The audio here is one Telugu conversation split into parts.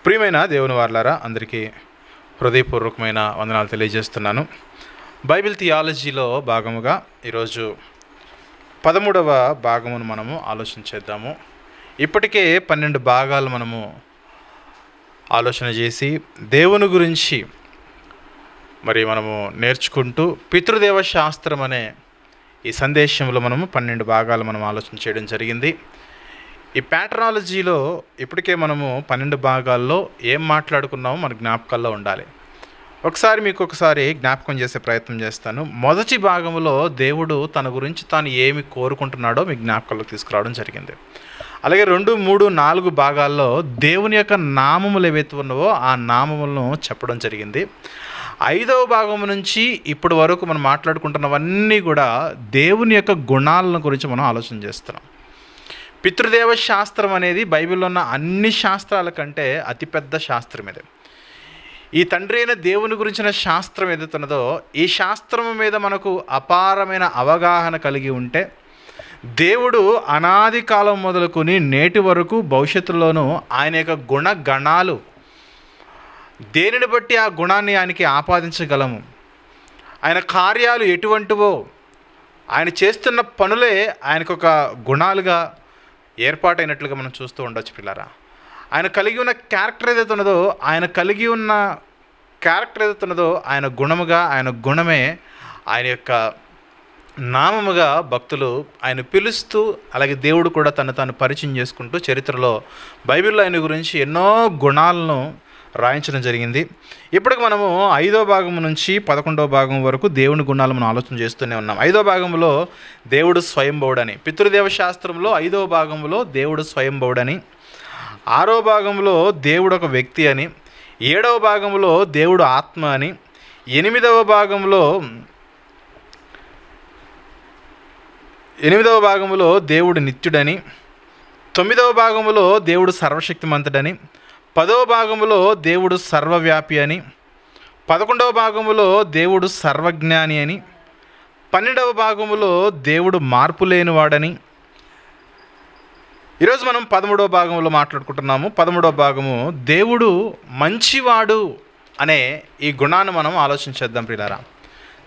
ప్రియమైన దేవుని వారలారా, అందరికీ హృదయపూర్వకమైన వందనాలు తెలియజేస్తున్నాను. బైబిల్ థియాలజీలో భాగముగా ఈరోజు 13వ భాగమును మనము ఆలోచించేద్దాము. ఇప్పటికే 12 భాగాలు మనము ఆలోచన చేసి దేవుని గురించి మనము నేర్చుకుంటూ పితృదేవ శాస్త్రం అనే ఈ సందేశంలో మనము 12 భాగాలు మనం ఆలోచన చేయడం జరిగింది. ఈ ప్యాటర్నాలజీలో ఇప్పటికే మనము 12 భాగాల్లో ఏం మాట్లాడుకున్నామో మన జ్ఞాపకాల్లో ఉండాలి. ఒకసారి జ్ఞాపకం చేసే ప్రయత్నం చేస్తాను. మొదటి భాగంలో దేవుడు తన గురించి తాను ఏమి కోరుకుంటున్నాడో మీ జ్ఞాపకాల్లో తీసుకురావడం జరిగింది. అలాగే 2, 3, 4 భాగాల్లో దేవుని యొక్క నామములు ఏవైతే ఉన్నావో ఆ నామములను చెప్పడం జరిగింది. 5వ భాగం నుంచి ఇప్పటి వరకు మనం మాట్లాడుకుంటున్నవన్నీ కూడా దేవుని యొక్క గుణాలను గురించి మనం ఆలోచన చేస్తున్నాం. పితృదేవ శాస్త్రం అనేది బైబిల్లో ఉన్న అన్ని శాస్త్రాల కంటే అతిపెద్ద శాస్త్రం ఇది. ఈ తండ్రి అయిన దేవుని గురించిన శాస్త్రం ఏదైతున్నదో ఈ శాస్త్రం మీద మనకు అపారమైన అవగాహన కలిగి ఉంటే దేవుడు అనాది కాలం మొదలుకొని నేటి వరకు భవిష్యత్తులోనూ ఆయన యొక్క గుణగణాలు దేనిని బట్టి ఆ గుణాన్ని ఆయనకి ఆపాదించగలము, ఆయన కార్యాలు ఎటువంటివో, ఆయన చేస్తున్న పనులే ఆయనకు ఒక గుణాలుగా ఏర్పాటైనట్లుగా మనం చూస్తూ ఉండొచ్చు పిల్లరా. ఆయన కలిగి ఉన్న క్యారెక్టర్ ఏదైతే ఉన్నదో ఆయన గుణముగా, ఆయన గుణమే ఆయన యొక్క నామముగా భక్తులు ఆయన పిలుస్తూ, అలాగే దేవుడు కూడా తాను పరిచయం చేసుకుంటూ చరిత్రలో బైబిల్లో ఆయన గురించి ఎన్నో గుణాలను రాయించడం జరిగింది. ఇప్పటికి మనము 5వ భాగం నుంచి 11వ భాగం వరకు దేవుని గుణాలు మనం ఆలోచన చేస్తూనే ఉన్నాం. 5వ భాగంలో దేవుడు స్వయంభవుడని, పితృదేవ శాస్త్రంలో 5వ భాగంలో దేవుడు స్వయంభవుడని, 6వ భాగంలో దేవుడు ఒక వ్యక్తి అని, 7వ భాగంలో దేవుడు ఆత్మ అని, 8వ భాగంలో దేవుడు నిత్యుడని, 9వ భాగంలో దేవుడు సర్వశక్తిమంతుడని, 10వ భాగంలో దేవుడు సర్వవ్యాపి అని, 11వ భాగంలో దేవుడు సర్వజ్ఞాని అని, 12వ భాగంలో దేవుడు మార్పు లేనివాడని. ఈరోజు మనం 13వ భాగంలో మాట్లాడుకుంటున్నాము. 13వ భాగము దేవుడు మంచివాడు అనే ఈ గుణాన్ని మనం ఆలోచించేద్దాం ప్రియులారా.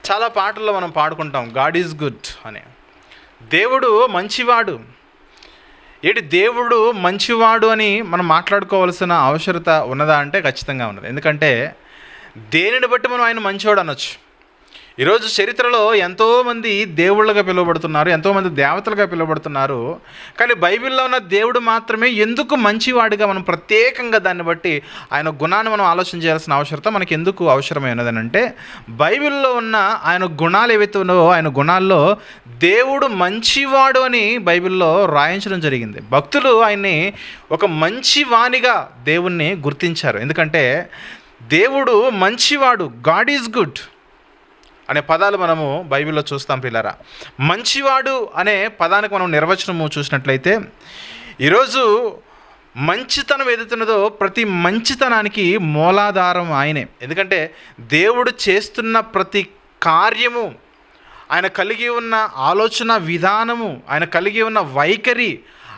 చాలా పాటల్లో మనం పాడుకుంటాం గాడ్ ఈజ్ గుడ్ అని. దేవుడు మంచివాడు. దేవుడు మంచివాడు అని మనం మాట్లాడుకోవాల్సిన అవసరత ఉన్నదా అంటే ఖచ్చితంగా ఉన్నది. ఎందుకంటే దేనిని బట్టి మనం ఆయన మంచివాడు అనొచ్చు. ఈరోజు చరిత్రలో ఎంతోమంది దేవుళ్ళగా పిలువబడుతున్నారు, ఎంతోమంది దేవతలుగా పిలువబడుతున్నారు. కానీ బైబిల్లో ఉన్న దేవుడు మాత్రమే ఎందుకు మంచివాడిగా మనం ప్రత్యేకంగా దాన్ని బట్టి ఆయన గుణాన్ని మనం ఆలోచన చేయాల్సిన అవసరత మనకి ఎందుకు అవసరమైనదని అంటే, బైబిల్లో ఉన్న ఆయన గుణాలు ఏవైతే ఉన్నావో ఆయన గుణాల్లో దేవుడు మంచివాడు అని బైబిల్లో రాయించడం జరిగింది. భక్తులు ఆయన్ని ఒక మంచివానిగా దేవుణ్ణి గుర్తించారు. ఎందుకంటే దేవుడు మంచివాడు, గాడ్ ఈజ్ గుడ్ అనే పదాలు మనము బైబిల్లో చూస్తాం పిల్లరా. మంచివాడు అనే పదానికి మనం నిర్వచనము చూసినట్లయితే, ఈరోజు మంచితనం ఏదైతున్నదో ప్రతి మంచితనానికి మూలాధారం ఆయనే. ఎందుకంటే దేవుడు చేస్తున్న ప్రతి కార్యము, ఆయన కలిగి ఉన్న ఆలోచన విధానము, ఆయన కలిగి ఉన్న వైఖరి,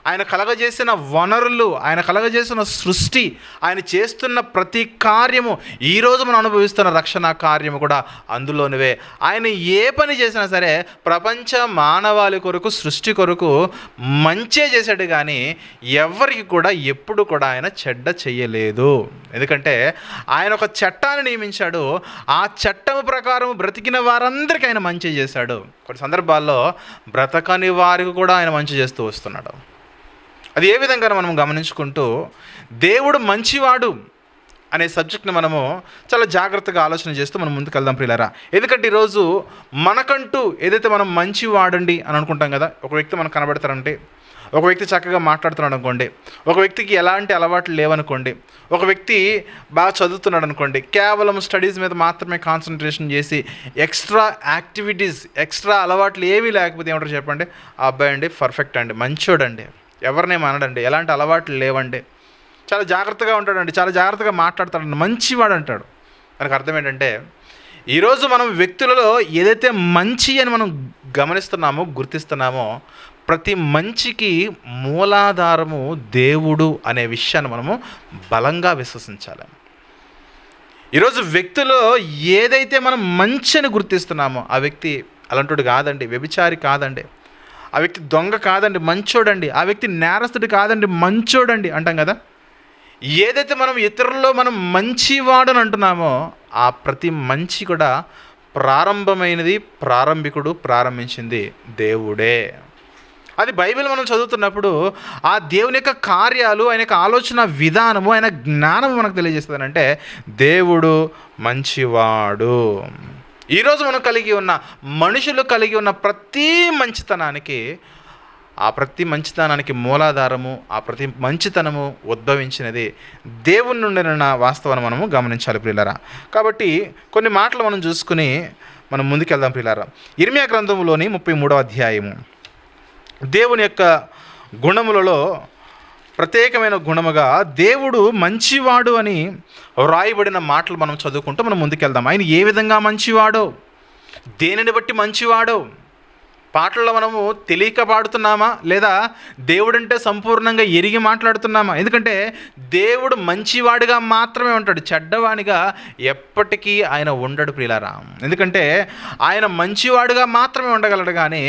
ఆయన కలగజేసిన వనరులు, ఆయన కలగజేసిన సృష్టి, ఆయన చేస్తున్న ప్రతి కార్యము, ఈరోజు మనం అనుభవిస్తున్న రక్షణ కార్యము కూడా అందులోనివే. ఆయన ఏ పని చేసినా సరే ప్రపంచ మానవాళి కొరకు, సృష్టి కొరకు మంచే చేశాడు. కానీ ఎవరికి కూడా ఎప్పుడు కూడా ఆయన చెడ్డ చెయ్యలేదు. ఎందుకంటే ఆయన ఒక చట్టాన్ని నియమించాడు. ఆ చట్టం ప్రకారం బ్రతికిన వారందరికీ ఆయన మంచి చేశాడు. కొన్ని సందర్భాల్లో బ్రతకని వారికి కూడా ఆయన మంచి చేస్తూ వస్తున్నాడు. అది ఏ విధంగా మనం గమనించుకుంటూ దేవుడు మంచివాడు అనే సబ్జెక్ట్ని మనము చాలా జాగ్రత్తగా ఆలోచన చేస్తూ మనం ముందుకు వెళ్దాం ప్రియులారా. ఎందుకంటే ఈరోజు మనకంటూ ఏదైతే మనం మంచివాడండి అని అనుకుంటాం కదా. ఒక వ్యక్తి మనకు కనబడతారంటే, ఒక వ్యక్తి చక్కగా మాట్లాడుతున్నాడు అనుకోండి, ఒక వ్యక్తికి ఎలాంటి అలవాట్లు లేవనుకోండి, ఒక వ్యక్తి బాగా చదువుతున్నాడు అనుకోండి, కేవలం స్టడీస్ మీద మాత్రమే కాన్సన్ట్రేషన్ చేసి ఎక్స్ట్రా యాక్టివిటీస్, ఎక్స్ట్రా అలవాట్లు ఏమీ లేకపోతే ఏమంటారు చెప్పండి, ఆ అబ్బాయి అండి పర్ఫెక్ట్ అండి, మంచోడండి, ఎవరినేం అనడండి, ఎలాంటి అలవాట్లు లేవండి, చాలా జాగ్రత్తగా ఉంటాడండి, చాలా జాగ్రత్తగా మాట్లాడతాడండి, మంచివాడు అంటాడు. దానికి అర్థం ఏంటంటే, ఈరోజు మనం వ్యక్తులలో ఏదైతే మంచి అని మనం గమనిస్తున్నామో, గుర్తిస్తున్నామో, ప్రతి మంచికి మూలాధారము దేవుడు అనే విషయాన్ని మనము బలంగా విశ్వసించాలి. ఈరోజు వ్యక్తిలో ఏదైతే మనం మంచి అని గుర్తిస్తున్నామో ఆ వ్యక్తి అలాంటి కాదండి, వ్యభిచారి కాదండి, ఆ వ్యక్తి దొంగ కాదండి, మంచోడండి, ఆ వ్యక్తి నేరస్తుడు కాదండి, మంచోడండి అంటాం కదా. ఏదైతే మనం ఇతరుల్లో మనం మంచివాడని అంటున్నామో ఆ ప్రతి మంచి కూడా ప్రారంభికుడు ప్రారంభించింది దేవుడే. అది బైబిల్ మనం చదువుతున్నప్పుడు ఆ దేవుని యొక్క కార్యాలు, ఆయన యొక్క ఆలోచన విధానము, ఆయన జ్ఞానము మనకు తెలియజేస్తుందంటే దేవుడు మంచివాడు. ఈరోజు మనం మనుషులు కలిగి ఉన్న ప్రతి మంచితనానికి మూలాధారము, ఆ ప్రతి మంచితనము ఉద్భవించినది దేవుని నుండిన వాస్తవాన్ని మనము గమనించాలి ప్రియులారా. కాబట్టి కొన్ని మాటలు మనం చూసుకుని మనం ముందుకెళ్దాం ప్రియులారా. ఇర్మియా గ్రంథంలోని 33వ అధ్యాయము దేవుని యొక్క గుణములలో ప్రత్యేకమైన గుణముగా దేవుడు మంచివాడు అని వ్రాయబడిన మాటలు మనం చదువుకుంటూ మనం ముందుకెళ్దాం. ఆయన ఏ విధంగా మంచివాడో, దేనిని బట్టి మంచివాడో పాటల్లో మనము తెలియక పాడుతున్నామా లేదా దేవుడంటే సంపూర్ణంగా ఎరిగి మాట్లాడుతున్నామా? ఎందుకంటే దేవుడు మంచివాడిగా మాత్రమే ఉంటాడు, చెడ్డవాడిగా ఎప్పటికీ ఆయన ఉండడు ప్రియులారా. ఎందుకంటే ఆయన మంచివాడిగా మాత్రమే ఉండగలడు, కానీ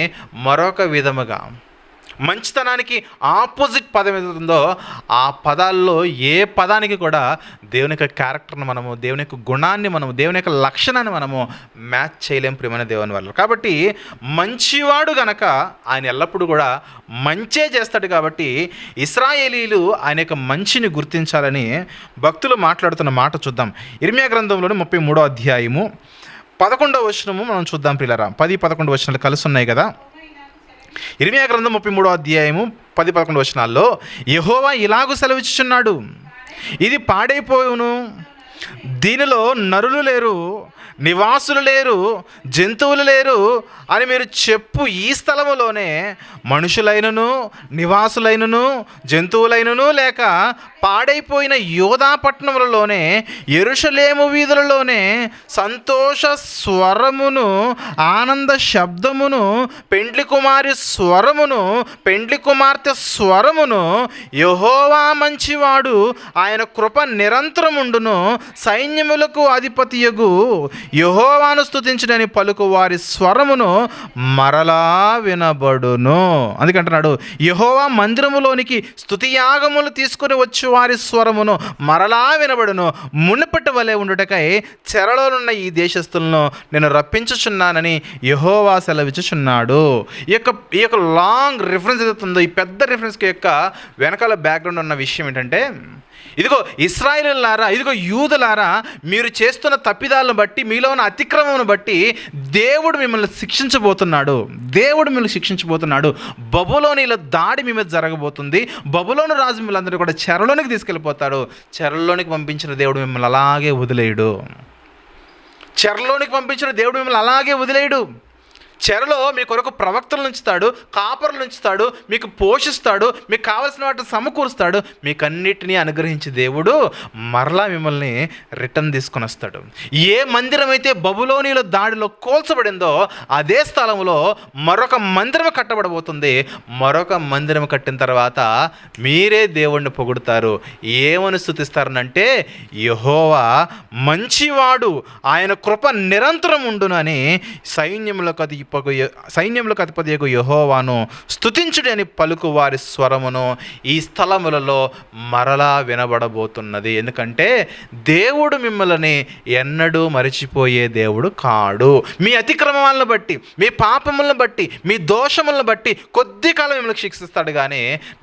మరొక విధముగా మంచితనానికి ఆపోజిట్ పదం ఏదైతుందో ఆ పదాల్లో ఏ పదానికి కూడా దేవుని యొక్క క్యారెక్టర్ని మనము, దేవుని యొక్క గుణాన్ని మనము, దేవుని యొక్క లక్షణాన్ని మనము మ్యాచ్ చేయలేం ప్రియమైన దేవుని వల్ల. కాబట్టి మంచివాడు గనక ఆయన ఎల్లప్పుడూ కూడా మంచే చేస్తాడు. కాబట్టి ఇశ్రాయేలీలు ఆయన యొక్క మంచిని గుర్తించాలని భక్తులు మాట్లాడుతున్న మాట చూద్దాం. ఇర్మియా గ్రంథంలోని 33వ అధ్యాయము 11వ వచనము మనం చూద్దాం ప్రియులారా. 10-11 వచనాలు కలిసి ఉన్నాయి కదా. ఇర్మియా గ్రంథం 33వ అధ్యాయము 10-11 వచనాల్లో యెహోవా ఇలాగు సెలవిచ్చుచున్నాడు, ఇది పాడైపోవును, దీనిలో నరులు లేరు, నివాసులు లేరు, జంతువులు లేరు అని మీరు చెప్పు ఈ స్థలములోనే మనుషులైనను, నివాసులైనను, జంతువులైనను లేక పాడైపోయిన యోధా పట్టణములలోనే, యెరూషలేము వీధులలోనే సంతోష స్వరమును, ఆనంద శబ్దమును, పెండ్లి కుమారి స్వరమును, పెండ్లి కుమార్తె స్వరమును, యెహోవా మంచివాడు, ఆయన కృప నిరంతరముండును, సైన్యములకు అధిపతియగు యెహోవాను స్తుతించుడని పలుకు వారి స్వరమును మరలా వినబడును. అందుకంటున్నాడు యెహోవా మందిరములోనికి స్తుతియాగములు తీసుకుని వచ్చు వారి స్వరమును మరలా వినబడును, మునుపటి వలె ఉండుటకై చెరలోనున్న ఈ దేశస్థులను నేను రప్పించుచున్నానని యెహోవా సెలవిచ్చుచున్నాడు. ఈ యొక్క లాంగ్ రిఫరెన్స్ ఏదైతుందో, ఈ పెద్ద రిఫరెన్స్కి యొక్క వెనకాల బ్యాక్గ్రౌండ్ ఉన్న విషయం ఏంటంటే, ఇదిగో ఇశ్రాయేలులారా, ఇదిగో యూదులారా, మీరు చేస్తున్న తప్పిదాలను బట్టి, మీలో ఉన్న అతిక్రమమును బట్టి దేవుడు మిమ్మల్ని శిక్షించబోతున్నాడు. బబులోనీల దాడి మీ మీద జరగబోతుంది. బబులోను రాజు మిమ్మల్ని అందరూ కూడా చెరలోనికి తీసుకెళ్ళిపోతాడు. చెరలోనికి పంపించిన దేవుడు మిమ్మల్ని అలాగే వదిలేయడు. చెరలో మీ కొరకు ప్రవక్తలను ఉంచుతాడు, కాపరులను ఉంచుతాడు, మీకు పోషిస్తాడు, మీకు కావలసిన వాటిని సమకూరుస్తాడు, మీకు అన్నిటినీ అనుగ్రహించి దేవుడు మరలా మిమ్మల్ని రిటర్న్ తీసుకొని వస్తాడు. ఏ మందిరం అయితే బబులోనీల దాడిలో కోల్చబడిందో అదే స్థలంలో మరొక మందిరం కట్టబడబోతుంది. మరొక మందిరం కట్టిన తర్వాత మీరే దేవుణ్ణి పొగుడుతారు. ఏమని స్తుతిస్తారనంటే, యెహోవా మంచివాడు, ఆయన కృప నిరంతరం ఉండునని సైన్యములకు అధిపతియగు యెహోవాను స్తుతించుడి అని పలుకు వారి స్వరమును ఈ స్థలములలో మరలా వినబడబోతున్నది. ఎందుకంటే దేవుడు మిమ్మల్ని ఎన్నడూ మరిచిపోయే దేవుడు కాడు. మీ అతిక్రమాలను బట్టి, మీ పాపములను బట్టి, మీ దోషములను బట్టి కొద్ది కాలం మిమ్మల్ని శిక్షిస్తాడు, కానీ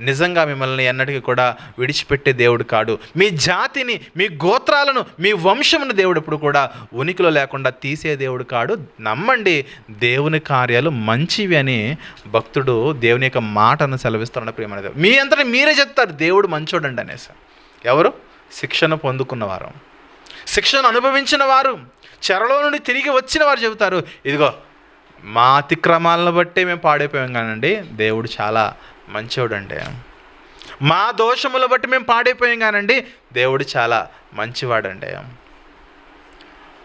నిజంగా మిమ్మల్ని ఎన్నటికీ కూడా విడిచిపెట్టే దేవుడు కాడు. మీ జాతిని, మీ గోత్రాలను, మీ వంశమును దేవుడు ఎప్పుడు కూడా ఉనికిలో లేకుండా తీసే దేవుడు కాడు. నమ్మండి, దేవుని కార్యాలు మంచివి అని భక్తుడు దేవుని యొక్క మాటను సెలవిస్తారన్న ప్రియమైన దేవుడు. మీ అంతటా మీరే చెప్తారు దేవుడు మంచోడండి అనేసి. ఎవరు? శిక్షణ పొందుకున్నవారు, శిక్షను అనుభవించిన వారు, చెరలో నుండి తిరిగి వచ్చిన వారు చెబుతారు, ఇదిగో మా అతిక్రమాలను బట్టే మేము పాడైపోయాం కానండి దేవుడు చాలా మంచివాడండి. మా దోషముల బట్టి మేము పాడైపోయాం కానండి దేవుడు చాలా మంచివాడండి.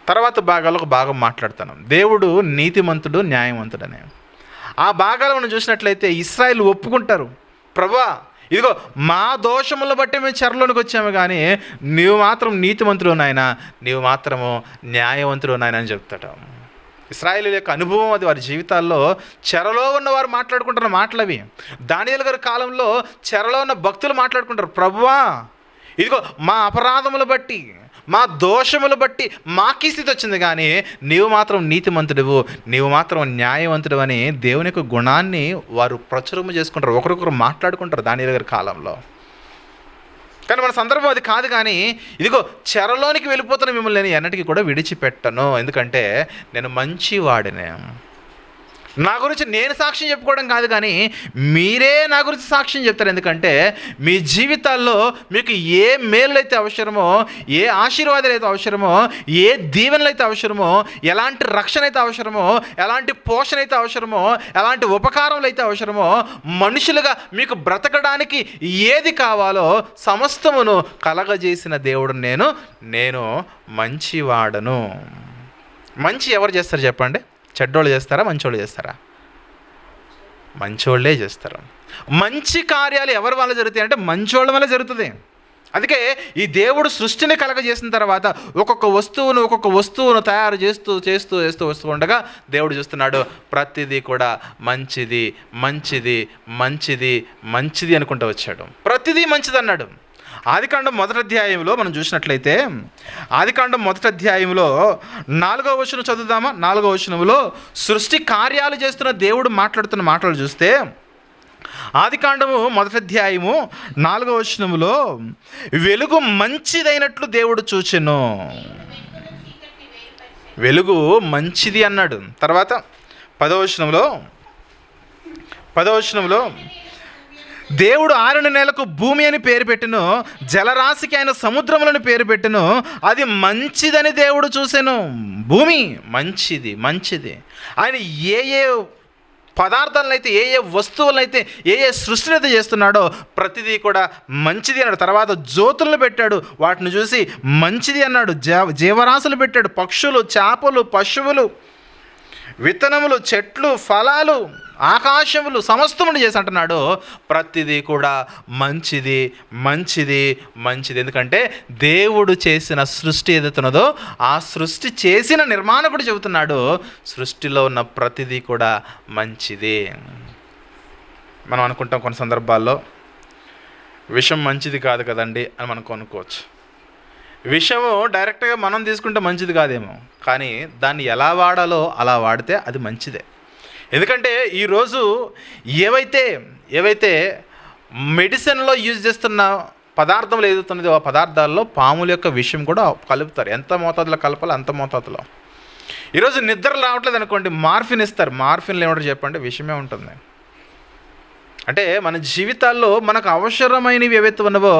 తర్వాత భాగాలు ఒక భాగం మాట్లాడతాను. దేవుడు నీతిమంతుడు, న్యాయవంతుడని. ఆ భాగాలు మనం చూసినట్లయితే ఇశ్రాయేలు ఒప్పుకుంటారు, ప్రభువా ఇదిగో మా దోషములను బట్టి మేము చెరలోనికి వచ్చాము, కానీ నీవు మాత్రం నీతిమంతుడు నాయన, నీవు మాత్రము న్యాయవంతుడు నాయన అని చెప్తాడు. ఇశ్రాయేలు యొక్క అనుభవం అది, వారి జీవితాల్లో చెరలో ఉన్నవారు మాట్లాడుకుంటున్న మాటలు అవి. దానియేలు గారి కాలంలో చెరలో ఉన్న భక్తులు మాట్లాడుకుంటారు, ప్రభువా ఇదిగో మా అపరాధములు బట్టి, మా దోషములు బట్టి మాకీ స్థితి వచ్చింది, కానీ నీవు మాత్రం నీతిమంతుడివు, నీవు మాత్రం న్యాయవంతుడు అని దేవుని యొక్క గుణాన్ని వారు ప్రచురము చేసుకుంటారు, ఒకరికొకరు మాట్లాడుకుంటారు దానియేలు గారి కాలంలో. కానీ మన సందర్భం అది కాదు. కానీ ఇదిగో చెరలోనికి వెళ్ళిపోతున్న మిమ్మల్ని నేను ఎన్నటికీ కూడా విడిచిపెట్టను, ఎందుకంటే నేను మంచివాడినే. నా గురించి నేను సాక్ష్యం చెప్పుకోవడం కాదు, కానీ మీరే నా గురించి సాక్ష్యం చెప్తారు. ఎందుకంటే మీ జీవితాల్లో మీకు ఏ మేలు అయితే అవసరమో, ఏ ఆశీర్వాదాలు అయితే అవసరమో, ఏ దీవెనలు అయితే అవసరమో, ఎలాంటి రక్షణ అయితే అవసరమో, ఎలాంటి పోషణ అయితే అవసరమో, ఎలాంటి ఉపకారములు అయితే అవసరమో, మనుషులుగా మీకు బ్రతకడానికి ఏది కావాలో సమస్తమును కలగజేసిన దేవుడు నేను మంచివాడను. మంచి ఎవరు చేస్తారు చెప్పండి? చెడ్డోళ్ళు చేస్తారా, మంచోళ్ళు చేస్తారా? మంచోళ్ళే చేస్తారు. మంచి కార్యాలు ఎవరి వల్ల జరుగుతాయి అంటే మంచోళ్ళ వల్ల జరుగుతుంది. అందుకే ఈ దేవుడు సృష్టిని కలగజేసిన తర్వాత ఒక్కొక్క వస్తువును తయారు చేస్తూ వస్తూ ఉండగా దేవుడు చూస్తున్నాడు, ప్రతిదీ కూడా మంచిది మంచిది మంచిది మంచిది అనుకుంటూ వచ్చాడు. ప్రతిదీ మంచిది అన్నాడు. ఆదికాండం 1వ అధ్యాయంలో మనం చూసినట్లయితే, ఆదికాండం 1వ అధ్యాయంలో 4వ వచనం చదువుదామా? 4వ వచనంలో సృష్టి కార్యాలు చేస్తున్న దేవుడు మాట్లాడుతున్న మాటలు చూస్తే, ఆదికాండము 1వ అధ్యాయము 4వ వచనంలో వెలుగు మంచిదైనట్లు దేవుడు చూచెను. వెలుగు మంచిది అన్నాడు. తర్వాత 10వ వచనంలో దేవుడు ఆరిన నేలకు భూమి అని పేరు పెట్టెను, జలరాశికి ఆయన సముద్రములను పేరు పెట్టెను, అది మంచిదని దేవుడు చూసెను. భూమి మంచిది. ఆయన ఏ పదార్థాలనైతే, ఏ వస్తువులనైతే, ఏ సృష్టిని అయితే చేస్తున్నాడో ప్రతిదీ కూడా మంచిది అన్నాడు. తర్వాత జ్యోతులను పెట్టాడు, వాటిని చూసి మంచిది అన్నాడు. జీవరాశులు పెట్టాడు, పక్షులు, చేపలు, పశువులు, విత్తనములు, చెట్లు, ఫలాలు, ఆకాశములు సమస్తమును చేసి అంటున్నాడు ప్రతిదీ కూడా మంచిది. ఎందుకంటే దేవుడు చేసిన సృష్టి ఏదైతున్నదో ఆ సృష్టి చేసిన నిర్మాణకుడు చెబుతున్నాడు సృష్టిలో ఉన్న ప్రతిదీ కూడా మంచిది. మనం అనుకుంటాం కొన్ని సందర్భాల్లో విషం మంచిది కాదు కదండి అని మనం అనుకోవచ్చు. విషము డైరెక్ట్గా మనం తీసుకుంటే మంచిది కాదేమో, కానీ దాన్ని ఎలా వాడాలో అలా వాడితే అది మంచిదే. ఎందుకంటే ఈరోజు ఏవైతే మెడిసిన్లో యూజ్ చేస్తున్న పదార్థములు ఏదవుతున్నదో ఆ పదార్థాల్లో పాముల యొక్క విషయం కూడా కలుపుతారు. ఎంత మోతాదులో కలపాలో అంత మోతాదులో. ఈరోజు నిద్ర రావట్లేదు అనుకోండి, మార్ఫిన్ ఇస్తారు. మార్ఫిన్లో ఏమంటారు చెప్పండి? విషమే ఉంటుంది. అంటే మన జీవితాల్లో మనకు అవసరమైనవి ఏవైతే ఉన్నవో,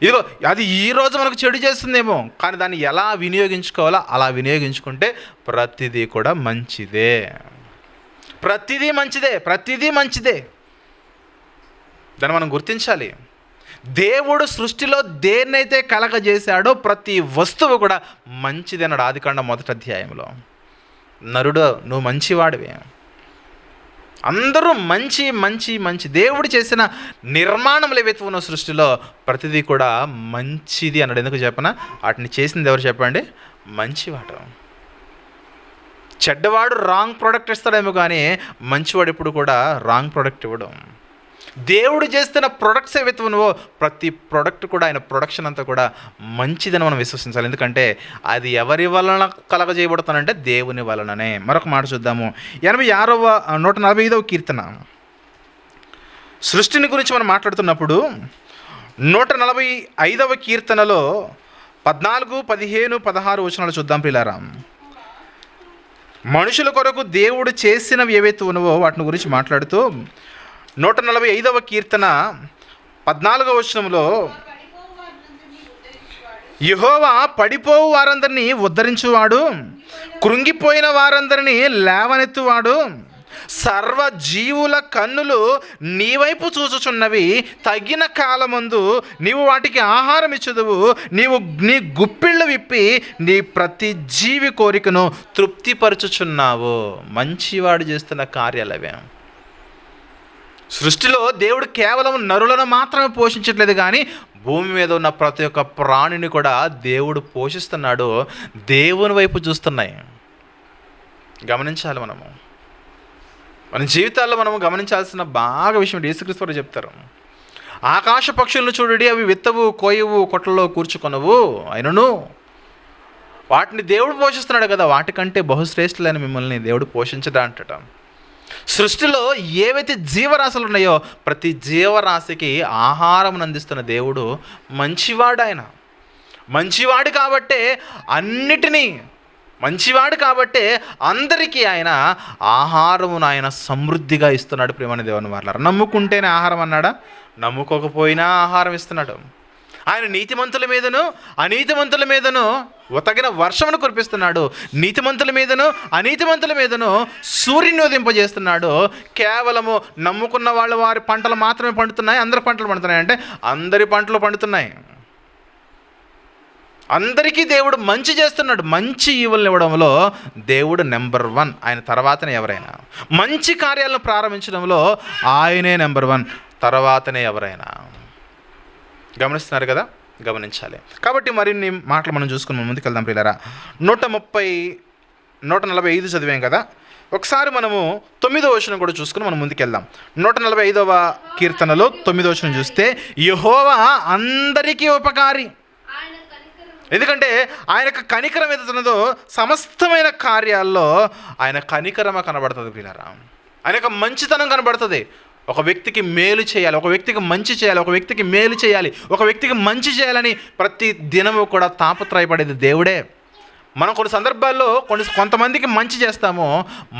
ఇదిగో అది ఈరోజు మనకు చెడు చేస్తుందేమో, కానీ దాన్ని ఎలా వినియోగించుకోవాలో అలా వినియోగించుకుంటే ప్రతిదీ కూడా మంచిదే. ప్రతిదీ మంచిదే. దాన్ని మనం గుర్తించాలి. దేవుడు సృష్టిలో దేన్నైతే కలగజేశాడో ప్రతి వస్తువు కూడా మంచిది అన్నాడు ఆదికాండం 1వ అధ్యాయంలో. నరుడు నువ్వు మంచివాడివే. అందరూ మంచి దేవుడు చేసిన నిర్మాణములు ఏవైతే ఉన్న సృష్టిలో ప్రతిదీ కూడా మంచిది అన్నాడు. ఎందుకు చెప్పనా? వాటిని చేసింది ఎవరు చెప్పండి? మంచివాడు. చెడ్డవాడు రాంగ్ ప్రోడక్ట్ ఇస్తాడేమో, కానీ మంచివాడు ఎప్పుడు కూడా రాంగ్ ప్రోడక్ట్ ఇవ్వడం. దేవుడు చేస్తున్న ప్రొడక్ట్స్ ఏవైతే ఉన్నావో ప్రతి ప్రోడక్ట్ కూడా ఆయన ప్రొడక్షన్ అంతా కూడా మంచిదని మనం విశ్వసించాలి. ఎందుకంటే అది ఎవరి వలన కలగజేయబడుతుందంటే దేవుని వలననే. మరొక మాట చూద్దాము. 145వ కీర్తన సృష్టిని గురించి మనం మాట్లాడుతున్నప్పుడు 145వ కీర్తనలో 14, 15, 16 వచనాలు చూద్దాం ప్రియులారా. మనుషుల కొరకు దేవుడు చేసినవి ఏవైతే ఉన్నావో వాటిని గురించి మాట్లాడుతూ 145వ కీర్తన 14వ వచనంలో యెహోవా పడిపోవు వారందరినీ ఉద్ధరించువాడు, కృంగిపోయిన వారందరినీ లేవనెత్తువాడు, సర్వజీవుల కన్నులు నీ వైపు చూచుచున్నవి, తగిన కాలమందు నీవు వాటికి ఆహారం ఇచ్చుదువు, నీ గుప్పిళ్ళు విప్పి నీ ప్రతి జీవి కోరికను తృప్తిపరచుచున్నావు. మంచివాడు చేస్తున్న కార్యాలవే. సృష్టిలో దేవుడు కేవలం నరులను మాత్రమే పోషించట్లేదు, కానీ భూమి మీద ఉన్న ప్రతి ఒక్క ప్రాణిని కూడా దేవుడు పోషిస్తున్నాడు. దేవుని వైపు చూస్తున్నాయి. గమనించాలి. మన జీవితాల్లో మనము గమనించాల్సిన బాగా విషయం యేసుక్రీస్తు వారు చెప్తారు. ఆకాశ పక్షులను చూడండి, అవి విత్తవు, కోయవు, కొట్లలో కూర్చుకొనవు, అయినను వాటిని దేవుడు పోషిస్తున్నాడు కదా, వాటికంటే బహుశ్రేష్ఠులైన మిమ్మల్ని దేవుడు పోషించడా అంటట. సృష్టిలో ఏవైతే జీవరాశులు ఉన్నాయో ప్రతి జీవరాశికి ఆహారం అందిస్తున్న దేవుడు మంచివాడు. ఆయన మంచివాడు కాబట్టే మంచివాడు కాబట్టే అందరికీ ఆయన ఆహారమును ఆయన సమృద్ధిగా ఇస్తున్నాడు. ప్రియమైన దేవుని వారలారా, నమ్ముకుంటేనే ఆహారం అన్నాడా? నమ్ముకోకపోయినా ఆహారం ఇస్తున్నాడు. ఆయన నీతిమంతుల మీదను అనీతిమంతుల మీదను తగిన వర్షమును కురిపిస్తున్నాడు. నీతిమంతుల మీదను అనీతిమంతుల మీదను సూర్యుని ఉదింపజేస్తున్నాడు. కేవలము నమ్ముకున్న వాళ్ళు వారి పంటలు మాత్రమే పండుతున్నాయి, అందరి పంటలు పండుతున్నాయి అంటే అందరి పంటలు పండుతున్నాయి. అందరికీ దేవుడు మంచి చేస్తున్నాడు. మంచి ఈవులను ఇవ్వడంలో దేవుడు నెంబర్ 1. ఆయన తర్వాతనే ఎవరైనా. మంచి కార్యాలను ప్రారంభించడంలో ఆయనే నెంబర్ 1, తర్వాతనే ఎవరైనా. గమనిస్తున్నారు కదా? గమనించాలి. కాబట్టి మరిన్ని మాటలు మనం చూసుకుని ముందుకు వెళ్దాం ప్రియులారా. 145 చదివాం కదా. ఒకసారి మనము 9వ వచనం కూడా చూసుకుని మనం ముందుకెళ్దాం. 145వ కీర్తనలో 9వ వచనం చూస్తే, యెహోవా అందరికీ ఉపకారి. ఎందుకంటే ఆయనకు కనికరం ఏదైతున్నదో సమస్తమైన కార్యాల్లో ఆయన కనికరమ కనబడుతుంది ప్రియులారా. ఆయనకు మంచితనం కనబడుతుంది. ఒక వ్యక్తికి మేలు చేయాలి, ఒక వ్యక్తికి మంచి చేయాలి, ఒక వ్యక్తికి మేలు చేయాలి, ఒక వ్యక్తికి మంచి చేయాలని ప్రతి దినము కూడా తాపత్రయపడేది దేవుడే. మనం కొన్ని సందర్భాల్లో కొంతమందికి మంచి చేస్తాము,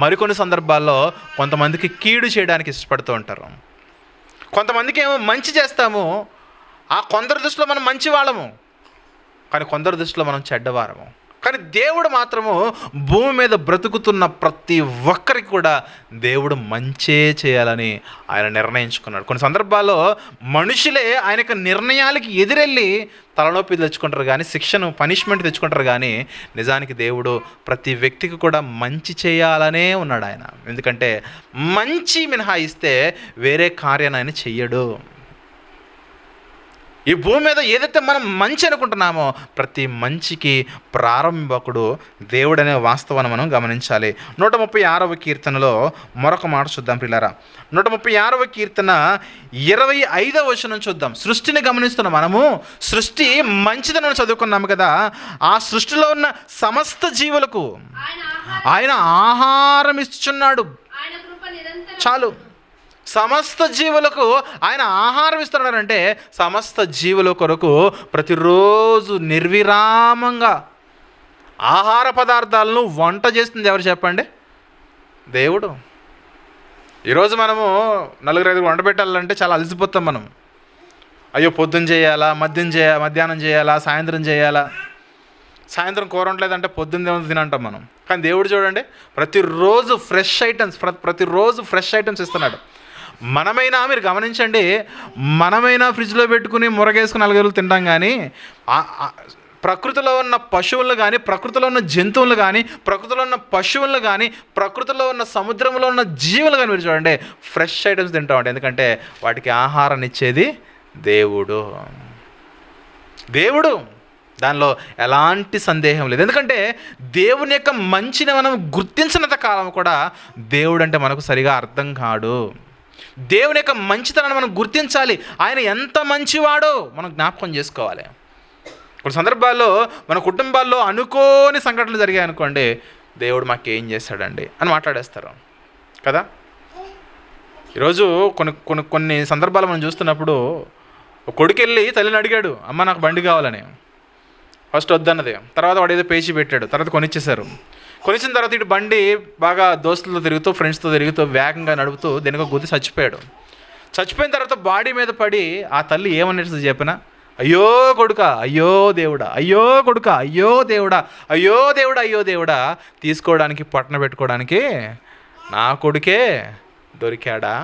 మరికొన్ని సందర్భాల్లో కొంతమందికి కీడు చేయడానికి ఇష్టపడుతూ ఉంటారు. కొంతమందికి ఏమో మంచి చేస్తాము, ఆ కొందరి దృష్టిలో మనం మంచి వాళ్ళము, కానీ కొందరి దృష్టిలో మనం చెడ్డవారము. కానీ దేవుడు మాత్రము భూమి మీద బ్రతుకుతున్న ప్రతి ఒక్కరికి కూడా దేవుడు మంచే చేయాలని ఆయన నిర్ణయించుకున్నాడు. కొన్ని సందర్భాల్లో మనుషులే ఆయనకు నిర్ణయాలకి ఎదురెళ్ళి తలనొప్పి తెచ్చుకుంటారు, కానీ పనిష్మెంట్ తెచ్చుకుంటారు, కానీ నిజానికి దేవుడు ప్రతి వ్యక్తికి కూడా మంచి చేయాలనే ఉన్నాడు ఆయన. ఎందుకంటే మంచి మినహాయిస్తే వేరే కార్యాన్ని ఆయన చెయ్యడు. ఈ భూమి మీద ఏదైతే మనం మంచి అనుకుంటున్నామో ప్రతి మంచికి ప్రారంభకుడు దేవుడనే వాస్తవాన్ని మనం గమనించాలి. 136వ కీర్తనలో మరొక మాట చూద్దాం ప్రియులారా. 136వ కీర్తన 25వ వచనం చూద్దాం. సృష్టిని గమనిస్తున్న మనము సృష్టి మంచిదని చదువుకున్నాము కదా. ఆ సృష్టిలో ఉన్న సమస్త జీవులకు ఆయన ఆహారం ఇస్తున్నాడు. చాలు, సమస్త జీవులకు ఆయన ఆహారం ఇస్తున్నాడంటే సమస్త జీవుల కొరకు ప్రతిరోజు నిర్విరామంగా ఆహార పదార్థాలను వంట చేస్తుంది ఎవరు చెప్పండి? దేవుడు. ఈరోజు మనము 4-5 వంట పెట్టాలంటే చాలా అలసిపోతాం మనం. అయ్యో పొద్దున్న చేయాలా, మధ్యాహ్నం చేయాలా, సాయంత్రం చేయాలా, సాయంత్రం కూర ఉండలేదంటే పొద్దున్న తినంటాం మనం. కానీ దేవుడు చూడండి, ప్రతిరోజు ఫ్రెష్ ఐటమ్స్ ఇస్తున్నాడు. మనమైనా మీరు గమనించండి, మనమైనా ఫ్రిడ్జ్లో పెట్టుకుని మురగేసుకుని 4 రోజులు తింటాం, కానీ ప్రకృతిలో ఉన్న పశువులు కానీ, ప్రకృతిలో ఉన్న జంతువులు కానీ, ప్రకృతిలో ఉన్న పశువులు కానీ, ప్రకృతిలో ఉన్న సముద్రంలో ఉన్న జీవులు కానీ మీరు చూడండి ఫ్రెష్ ఐటమ్స్ తింటామండి. ఎందుకంటే వాటికి ఆహారాన్ని ఇచ్చేది దేవుడు. దానిలో ఎలాంటి సందేహం లేదు. ఎందుకంటే దేవుని యొక్క మంచిని మనం గుర్తించినంత కాలం కూడా దేవుడు అంటే మనకు సరిగా అర్థం కాడు. దేవుని యొక్క మంచితనాన్ని మనం గుర్తించాలి. ఆయన ఎంత మంచివాడో మనం జ్ఞాపకం చేసుకోవాలి. కొన్ని సందర్భాల్లో మన కుటుంబాల్లో అనుకోని సంఘటనలు జరిగాయి అనుకోండి, దేవుడు మాకేం చేశాడండి అని మాట్లాడేస్తారు కదా. ఈరోజు కొన్ని సందర్భాలు మనం చూస్తున్నప్పుడు కొడుకెళ్ళి తల్లిని అడిగాడు, అమ్మ నాకు బండి కావాలని. ఫస్ట్ వద్దన్నది, తర్వాత వాడు ఏదో పేచి పెట్టాడు, తర్వాత కొనిచ్చేశారు. కొనిచ్చిన తర్వాత ఇటు బండి బాగా దోస్తులతో తిరుగుతూ ఫ్రెండ్స్తో తిరుగుతూ వేగంగా నడుపుతూ దేనికో గుద్ది చచ్చిపోయాడు. చచ్చిపోయిన తర్వాత బాడీ మీద పడి ఆ తల్లి ఏమనేది చెప్పిన, అయ్యో కొడుకా, అయ్యో దేవుడా, అయ్యో కొడుకా, అయ్యో దేవుడా, అయ్యో దేవుడా, అయ్యో దేవుడా, తీసుకోవడానికి పట్టణ పెట్టుకోవడానికి నా కొడుకే దొరికాడా?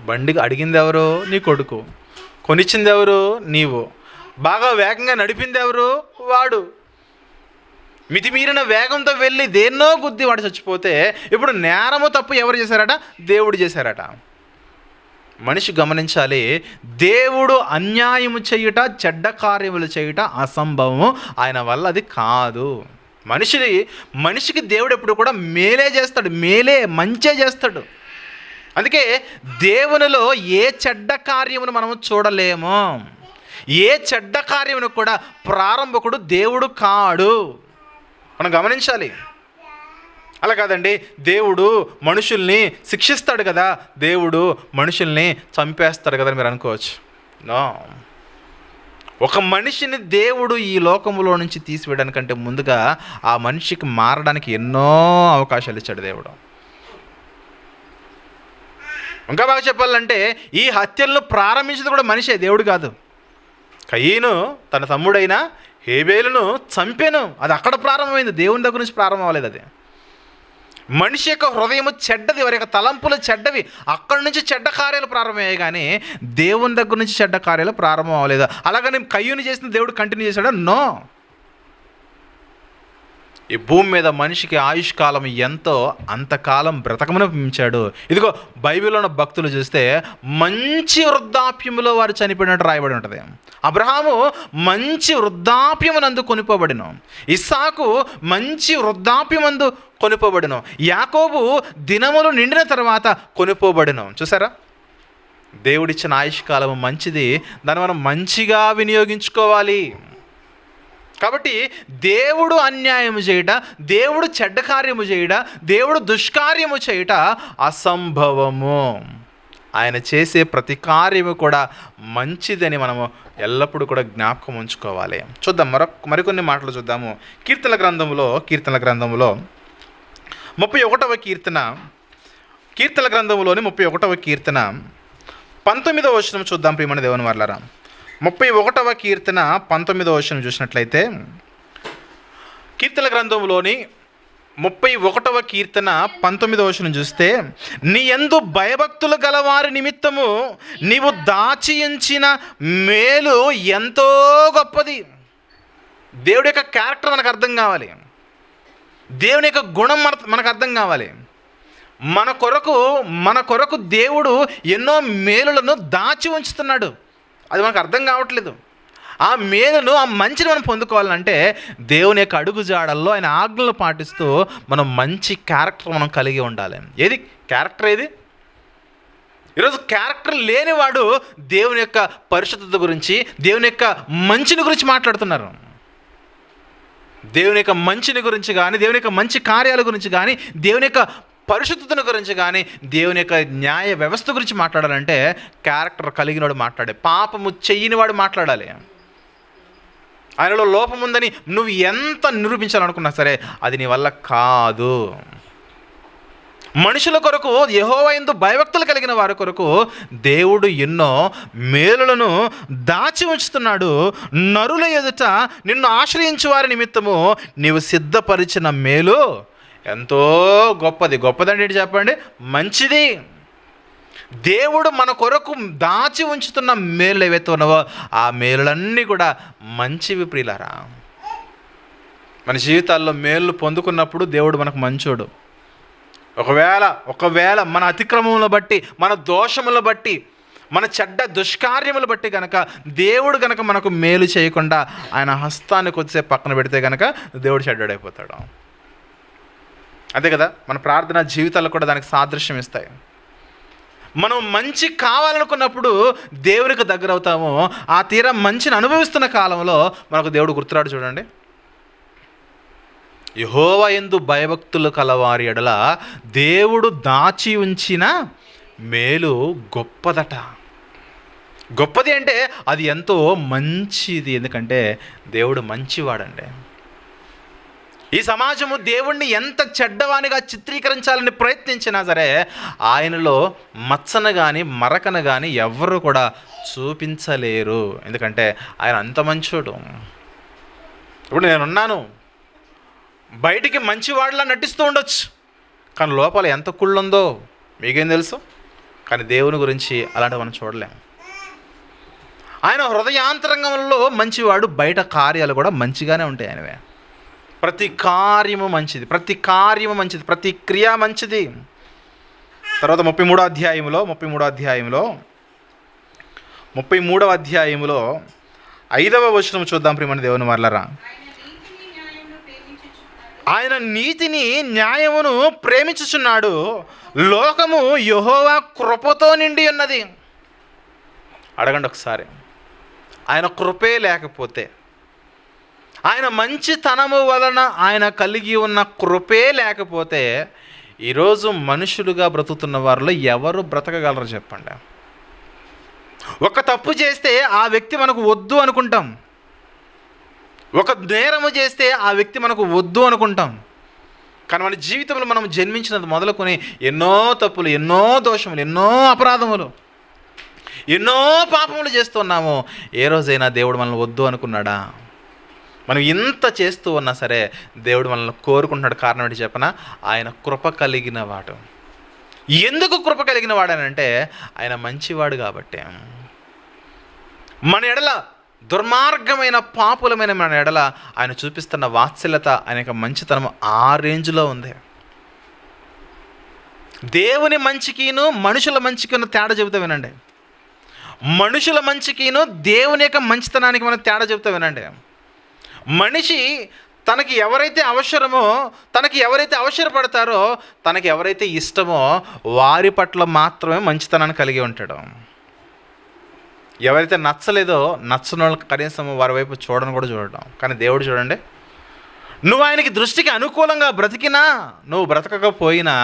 బండికి అడిగింది ఎవరు? నీ కొడుకు. కొనిచ్చింది ఎవరు? నీవు. బాగా వేగంగా నడిపింది ఎవరు? వాడు. మితిమీరిన వేగంతో వెళ్ళి దేన్నో గుద్ది వాడు చచ్చిపోతే ఇప్పుడు నేరము తప్పు ఎవరు చేశారట? దేవుడు చేశారట. మనిషి గమనించాలి, దేవుడు అన్యాయము చేయుట, చెడ్డ కార్యములు చేయుట అసంభవము, ఆయన వల్ల అది కాదు. మనిషికి దేవుడు ఎప్పుడు కూడా మేలే చేస్తాడు, మంచే చేస్తాడు. అందుకే దేవునిలో ఏ చెడ్డ కార్యమును మనము చూడలేము. ఏ చెడ్డ కార్యమును కూడా ప్రారంభకుడు దేవుడు కాడు, మనం గమనించాలి. అలా కాదండి, దేవుడు మనుషుల్ని శిక్షిస్తాడు కదా, దేవుడు మనుషుల్ని చంపేస్తాడు కదా మీరు అనుకోవచ్చు. నో, ఒక మనిషిని దేవుడు ఈ లోకములో నుంచి తీసివేయడానికంటే ముందుగా ఆ మనిషికి మారడానికి ఎన్నో అవకాశాలు ఇచ్చాడు దేవుడు. ఇంకా బాగా చెప్పాలంటే ఈ హత్యలను ప్రారంభించింది కూడా మనిషే, దేవుడు కాదు. కయీను తన తమ్ముడైన హేబేలును చంపాను, అది అక్కడ ప్రారంభమైంది, దేవుని దగ్గర నుంచి ప్రారంభం అవ్వలేదు. అది మనిషి యొక్క హృదయము చెడ్డది, వారి యొక్క తలంపులు చెడ్డవి, అక్కడి నుంచి చెడ్డ కార్యాలు ప్రారంభమయ్యాయి, కానీ దేవుని దగ్గర నుంచి చెడ్డ కార్యాలు ప్రారంభం అవ్వలేదు. అలాగని కయ్యూని చేసిన దేవుడు కంటిన్యూ చేశాడా? నో. ఈ భూమి మీద మనిషికి ఆయుష్కాలం ఎంతో అంతకాలం బ్రతకమని పంపించాడు. ఇదిగో బైబిల్లో ఉన్న భక్తులు చూస్తే మంచి వృద్ధాప్యములో వారు చనిపోయినట్టు రాయబడి ఉంటుంది. అబ్రహాము మంచి వృద్ధాప్యమునందు కొనుకోబడిను, ఇస్సాకు మంచి వృద్ధాప్యమందు కొనుకోబడిను, యాకోబు దినములు నిండిన తర్వాత కొనుకోబడిను. చూసారా, దేవుడిచ్చిన ఆయుష్కాలం మంచిది, దాన్ని మనం మంచిగా వినియోగించుకోవాలి. కాబట్టి దేవుడు అన్యాయము చేయుట, దేవుడు చెడ్డ కార్యము చేయుట, దేవుడు దుష్కార్యము చేయుట అసంభవము. ఆయన చేసే ప్రతి కార్యము కూడా మంచిదని మనము ఎల్లప్పుడూ కూడా జ్ఞాపకం ఉంచుకోవాలి. చూద్దాం, మరికొన్ని మాటలు చూద్దాము. కీర్తనల గ్రంథంలో 31వ కీర్తన, కీర్తనల గ్రంథంలోని 31వ కీర్తన 19వ వచనం చూద్దాం. ప్రియమైన దేవుని వర్లారా, 31వ కీర్తన 19వ వచనం చూసినట్లయితే, కీర్తన గ్రంథంలోని 31వ కీర్తన 19వ వచనం చూస్తే, నీ యందు భయభక్తులు గలవారి నిమిత్తము నీవు దాచి ఉంచిన మేలు ఎంతో గొప్పది. దేవుడి యొక్క క్యారెక్టర్ మనకు అర్థం కావాలి, దేవుని యొక్క గుణం మనకు అర్థం కావాలి. మన కొరకు దేవుడు ఎన్నో మేలులను దాచి ఉంచుతున్నాడు, అది మనకు అర్థం కావట్లేదు. ఆ మేలును, ఆ మంచిని మనం పొందుకోవాలంటే దేవుని యొక్క అడుగు జాడల్లో ఆయన ఆజ్ఞలు పాటిస్తూ మనం మంచి క్యారెక్టర్ మనం కలిగి ఉండాలి. ఏది క్యారెక్టర్? ఏది? ఈరోజు క్యారెక్టర్ లేనివాడు దేవుని యొక్క పరిశుద్ధత గురించి, దేవుని యొక్క మంచిని గురించి మాట్లాడుతున్నారు. దేవుని యొక్క మంచిని గురించి కానీ, దేవుని యొక్క మంచి కార్యాల గురించి కానీ, దేవుని యొక్క పరిశుద్ధతను గురించి కానీ, దేవుని యొక్క న్యాయ వ్యవస్థ గురించి మాట్లాడాలంటే క్యారెక్టర్ కలిగినవాడు మాట్లాడే, పాపము చెయ్యనివాడు మాట్లాడాలి. ఆయనలో లోపం ఉందని నువ్వు ఎంత నిరూపించాలనుకున్నా సరే అది నీ వల్ల కాదు. మనుషుల కొరకు, యెహోవా యందు భయభక్తులు కలిగిన వారి కొరకు దేవుడు ఎన్నో మేలులను దాచి ఉంచుతున్నాడు. నరుల ఎదుట నిన్ను ఆశ్రయించు వారి నిమిత్తము నీవు సిద్ధపరిచిన మేలు ఎంతో గొప్పది. గొప్పదండి చెప్పండి, మంచిది. దేవుడు మన కొరకు దాచి ఉంచుతున్న మేలు ఏవైతే ఉన్నావో ఆ మేలులన్నీ కూడా మంచివి. ప్రియులారా, మన జీవితాల్లో మేలు పొందుకున్నప్పుడు దేవుడు మనకు మంచోడు. ఒకవేళ మన అతిక్రమములను బట్టి, మన దోషములను బట్టి, మన చెడ్డ దుష్కార్యములు బట్టి కనుక దేవుడు కనుక మనకు మేలు చేయకుండా ఆయన హస్తాన్ని కొద్దిసేపు పక్కన పెడితే కనుక దేవుడు చెడ్డాడైపోతాడు. అంతే కదా, మన ప్రార్థన జీవితాలు కూడా దానికి సాదృశ్యం ఇస్తాయి. మనం మంచి కావాలనుకున్నప్పుడు దేవునికి దగ్గర అవుతాము. ఆ తీరా మంచిని అనుభవిస్తున్న కాలంలో మనకు దేవుడు గుర్తురాడు. చూడండి, యెహోవా యందు భయభక్తులు కలవారి ఎడల దేవుడు దాచి ఉంచిన మేలు గొప్పదట. గొప్పది అంటే అది ఎంతో మంచిది, ఎందుకంటే దేవుడు మంచివాడండి. ఈ సమాజము దేవుణ్ణి ఎంత చెడ్డవానిగా చిత్రీకరించాలని ప్రయత్నించినా సరే ఆయనలో మచ్చను కానీ మరకను కానీ ఎవ్వరూ కూడా చూపించలేరు, ఎందుకంటే ఆయన అంత మంచోడు. ఇప్పుడు నేనున్నాను, బయటికి మంచివాడిలా నటిస్తూ ఉండొచ్చు, కానీ లోపల ఎంత కుళ్ళుందో మీకేం తెలుసు. కానీ దేవుని గురించి అలాంటివి మనం చూడలేము. ఆయన హృదయాంతరంగంలో మంచివాడు, బయట కార్యాలు కూడా మంచిగానే ఉంటాయి ఆయనవే. ప్రతి కార్యము మంచిది, ప్రతి క్రియ మంచిది. తర్వాత 33వ అధ్యాయంలో 33వ అధ్యాయములో 5వ వచనం చూద్దాం ప్రియమైన దేవుని వర్లరా. ఆయన నీతిని న్యాయమును ప్రేమించుచున్నాడు, లోకము యెహోవా కృపతో నిండి ఉన్నది. అడగండి ఒకసారి, ఆయన కృపే లేకపోతే, ఆయన మంచితనము వలన ఆయన కలిగి ఉన్న కృపే లేకపోతే ఈరోజు మనుషులుగా బ్రతుకుతున్న వారిలో ఎవరు బ్రతకగలరు చెప్పండి? ఒక తప్పు చేస్తే ఆ వ్యక్తి మనకు వద్దు అనుకుంటాం, ఒక నేరము చేస్తే ఆ వ్యక్తి మనకు వద్దు అనుకుంటాం. కానీ మన జీవితంలో మనం జన్మించినది మొదలుకొని ఎన్నో తప్పులు, ఎన్నో దోషములు, ఎన్నో అపరాధములు, ఎన్నో పాపములు చేస్తున్నాము. ఏ రోజైనా దేవుడు మనల్ని వద్దు అనుకున్నాడా? మనం ఇంత చేస్తూ ఉన్నా సరే దేవుడు మనల్ని కోరుకుంటున్నాడు. కారణం ఏంటి చెప్పనా? ఆయన కృప కలిగిన వాడు. ఎందుకు కృప కలిగిన వాడనంటే ఆయన మంచివాడు కాబట్టి. మన ఎడల దుర్మార్గమైన పాపులమైన మన ఎడల ఆయన చూపిస్తున్న వాత్సల్యత, ఆయన యొక్క మంచితనం ఆ రేంజ్లో ఉంది. దేవుని మంచికిను మనుషుల మంచికిను తేడా చెబుతా వినండి. మనుషుల మంచికిను దేవుని యొక్క మంచితనానికి మనం తేడా చెబుతా వినండి. మనిషి తనకి ఎవరైతే అవసరమో, తనకి ఎవరైతే అవసరపడతారో, తనకి ఎవరైతే ఇష్టమో వారి పట్ల మాత్రమే మంచితనాన్ని కలిగి ఉంటాడు. ఎవరైతే నచ్చలేదో, నచ్చని వాళ్ళకి కనీసం వారి వైపు చూడడం కూడా చూడడం. కానీ దేవుడు చూడండి, నువ్వు ఆయనకి దృష్టికి అనుకూలంగా బ్రతికినా, నువ్వు బ్రతకకపోయినా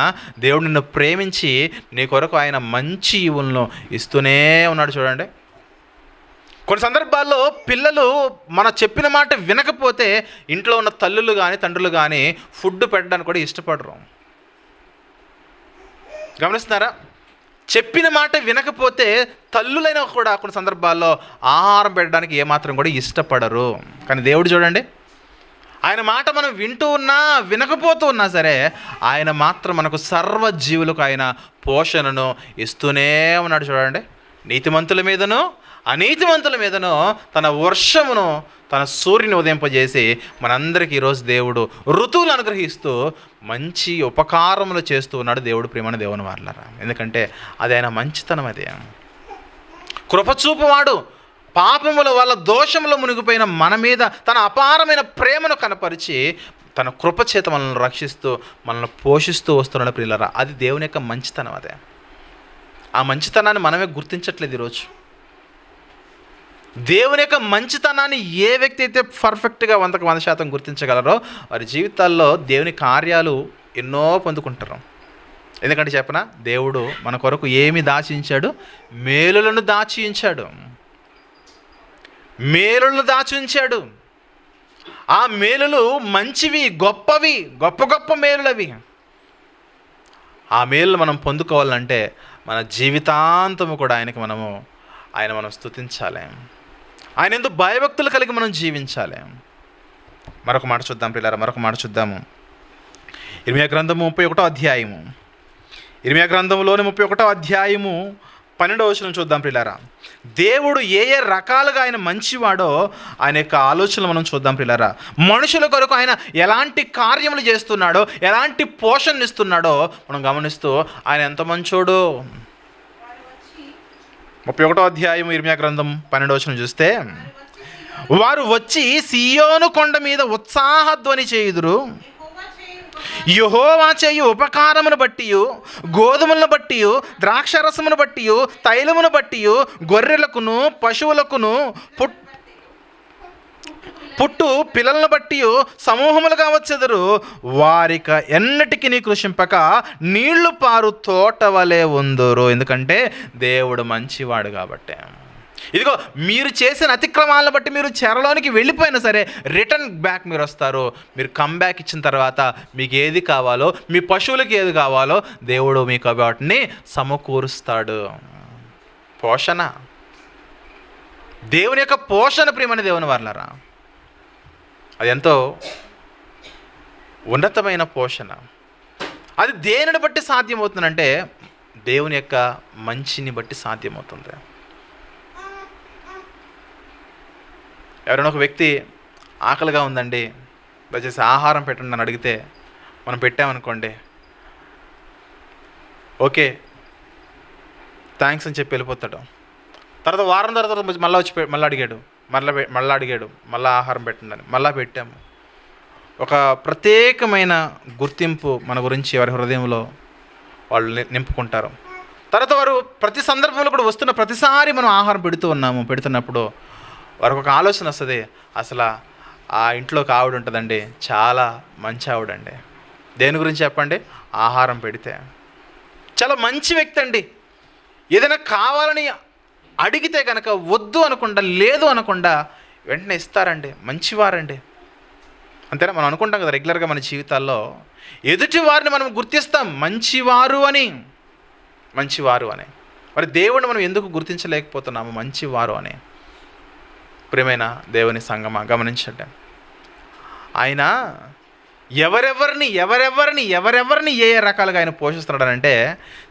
దేవుడు నిన్ను ప్రేమించి నీ కొరకు ఆయన మంచి ఈవులను ఇస్తూనే ఉన్నాడు. చూడండి, కొన్ని సందర్భాల్లో పిల్లలు మన చెప్పిన మాట వినకపోతే ఇంట్లో ఉన్న తల్లులు కానీ తండ్రులు కానీ ఫుడ్ పెట్టడానికి కూడా ఇష్టపడరు. గమనిస్తున్నారా? చెప్పిన మాట వినకపోతే తల్లులైనా కూడా కొన్ని సందర్భాల్లో ఆహారం పెట్టడానికి ఏమాత్రం కూడా ఇష్టపడరు. కానీ దేవుడు చూడండి, ఆయన మాట మనం వింటూ ఉన్నా వినకపోతూ ఉన్నా సరే ఆయన మాత్రం మనకు సర్వజీవులకు ఆయన పోషణను ఇస్తూనే ఉన్నాడు. చూడండి, నీతిమంతుల మీదను అనీతిమంతుల మీదను తన వర్షమును, తన సూర్యుని ఉదయింపజేసి మనందరికీ ఈరోజు దేవుడు ఋతువులు అనుగ్రహిస్తూ మంచి ఉపకారములు చేస్తూ ఉన్నాడు దేవుడు. ప్రియమైన దేవుని వారలారా, ఎందుకంటే అది ఆయన మంచితనం. అది కృపచూపువాడు. పాపముల వల్ల దోషములో మునిగిపోయిన మన మీద తన అపారమైన ప్రేమను కనపరిచి తన కృపచేత మనల్ని రక్షిస్తూ మనల్ని పోషిస్తూ వస్తున్నాడు ప్రియులారా. అది దేవుని యొక్క మంచితనం. అదే ఆ మంచితనాన్ని మనమే గుర్తించట్లేదు ఈరోజు. దేవుని యొక్క మంచితనాన్ని ఏ వ్యక్తి అయితే పర్ఫెక్ట్గా 100% గుర్తించగలరో వారి జీవితాల్లో దేవుని కార్యాలు ఎన్నో పొందుకుంటారు. ఎందుకంటే చెప్పనా, దేవుడు మన కొరకు ఏమి దాచించాడు? మేలులను దాచించాడు. మేలులను దాచించాడు. ఆ మేలులు మంచివి, గొప్పవి, గొప్ప గొప్ప మేలులవి. ఆ మేలులు మనం పొందుకోవాలంటే మన జీవితాంతము కూడా ఆయన మనం స్తుతించాలి. ఆయన ఎందుకు భయభక్తులు కలిగి మనం జీవించాలి. మరొక మాట చూద్దాం పిల్లరా, మరొక మాట చూద్దాము. ఇర్మియా గ్రంథము 31వ అధ్యాయము, ఇర్మియా గ్రంథంలోని 31వ అధ్యాయము 12వ వచనం చూద్దాం ప్రియులారా. దేవుడు ఏ ఏ రకాలుగా ఆయన మంచివాడో ఆయన యొక్క ఆలోచనలు మనం చూద్దాం ప్రియులారా. మనుషుల కొరకు ఆయన ఎలాంటి కార్యములు చేస్తున్నాడో, ఎలాంటి పోషణ ఇస్తున్నాడో మనం గమనిస్తూ ఆయన ఎంత మంచోడో. 31వ అధ్యాయం ఇర్మియా గ్రంథం 12వ వచనం చూస్తే, వారు వచ్చి సీయోను కొండ మీద ఉత్సాహధ్వని చేయుదురు, యెహోవా చేయు ఉపకారమును బట్టి, గోధుమలను బట్టి, ద్రాక్షరసమును బట్టి, తైలమును బట్టి, గొర్రెలకును పశువులకును పుట్టు పిల్లలను బట్టి సమూహములుగా వచ్చెదరు, వారిక ఎన్నటికి నీ కృషింపక నీళ్లు పారు తోట వలె ఉందురు. ఎందుకంటే దేవుడు మంచివాడు కాబట్టి. ఇదిగో, మీరు చేసిన అతిక్రమాలను బట్టి మీరు చెరలోనికి వెళ్ళిపోయినా సరే రిటర్న్ బ్యాక్ మీరు వస్తారు. మీరు కమ్బ్యాక్ ఇచ్చిన తర్వాత మీకు ఏది కావాలో, మీ పశువులకి ఏది కావాలో దేవుడు మీకు వాటిని సమకూరుస్తాడు. పోషణ, దేవుని యొక్క పోషణ ప్రియమైన దేవుని వారలారా, అది ఎంతో ఉన్నతమైన పోషణ. అది దేనిని బట్టి సాధ్యమవుతుందంటే దేవుని యొక్క మంచిని బట్టి సాధ్యమవుతుంది. ఎవరైనా ఒక వ్యక్తి ఆకలిగా ఉందండి, దయచేసి ఆహారం పెట్టండి అని అడిగితే మనం పెట్టామనుకోండి, ఓకే థ్యాంక్స్ అని చెప్పి వెళ్ళిపోతాడు. తర్వాత వారం తర్వాత మళ్ళీ వచ్చి మళ్ళీ అడిగాడు, మళ్ళీ అడిగాడు, మళ్ళీ ఆహారం పెట్టండి అని. మళ్ళీ పెట్టాము. ఒక ప్రత్యేకమైన గుర్తింపు మన గురించి వారి హృదయంలో వాళ్ళు నింపుకుంటారు. తర్వాత వారు ప్రతి సందర్భంలో కూడా వస్తున్న ప్రతిసారి మనం ఆహారం పెడుతున్నప్పుడు వారికి ఒక ఆలోచన వస్తుంది, అసలు ఆ ఇంట్లోకి ఆవిడ ఉంటుందండి, చాలా మంచి ఆవిడండి. దేని గురించి చెప్పండి? ఆహారం పెడితే. చాలా మంచి వ్యక్తి అండి. ఏదైనా కావాలని అడిగితే కనుక వద్దు అనకుండా, లేదు అనకుండా వెంటనే ఇస్తారండి, మంచివారండి. అంతేనా? మనం అనుకుంటాం కదా రెగ్యులర్గా మన జీవితాల్లో ఎదుటి వారిని మనం గుర్తిస్తాం మంచివారు అని. మరి దేవుడిని మనం ఎందుకు గుర్తించలేకపోతున్నాము మంచివారు అని? ప్రియమైన దేవుని సంగమా, గమనించండి. ఆయన ఎవరెవరిని ఏ రకాలుగా ఆయన పోషిస్తున్నాడు అంటే,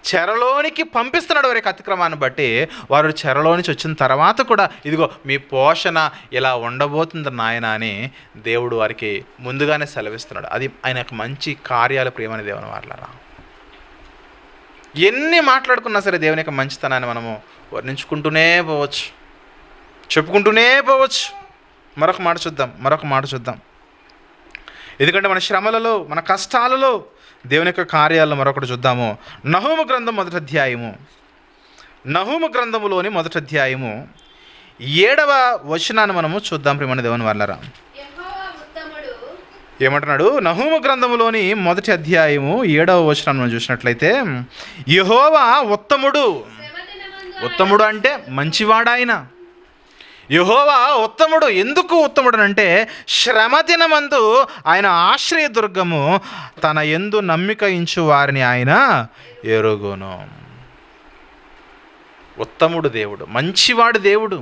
చెరలోనికి పంపిస్తున్నాడు. వారికి అతిక్రమాన్ని బట్టి వారు చెరలో నుంచి వచ్చిన తర్వాత కూడా ఇదిగో మీ పోషణ ఇలా ఉండబోతుంది నాయన అని దేవుడు వారికి ముందుగానే సెలవిస్తున్నాడు. అది ఆయన యొక్క మంచి కార్యాలు. ప్రియమైన దేవుని వారలారా, ఎన్ని మాట్లాడుకున్నా సరే దేవుని యొక్క మంచితనాన్ని మనము వర్ణించుకుంటూనే పోవచ్చు, చెప్పుకుంటూనే పోవచ్చు. మరొక మాట చూద్దాం. ఎందుకంటే మన శ్రమలలో, మన కష్టాలలో దేవుని యొక్క కార్యాలను మరొకటి చూద్దాము. నహూము గ్రంథములోని మొదటి అధ్యాయము 7వ వచనాన్ని మనము చూద్దాం. ప్రియమైన దేవుని వారలారా, ఏమంటున్నాడు? నహూము గ్రంథములోని మొదటి అధ్యాయము 7వ వచనాన్ని మనం చూసినట్లయితే, యెహోవా ఉత్తముడు అంటే మంచివాడాయన. యెహోవా ఉత్తముడు. ఎందుకు ఉత్తముడు అంటే, శ్రమ దినమందు ఆయన ఆశ్రయదుర్గము, తన యందు నమ్మిక ఇంచు వారిని ఆయన ఎరుగును. ఉత్తముడు దేవుడు, మంచివాడు దేవుడు.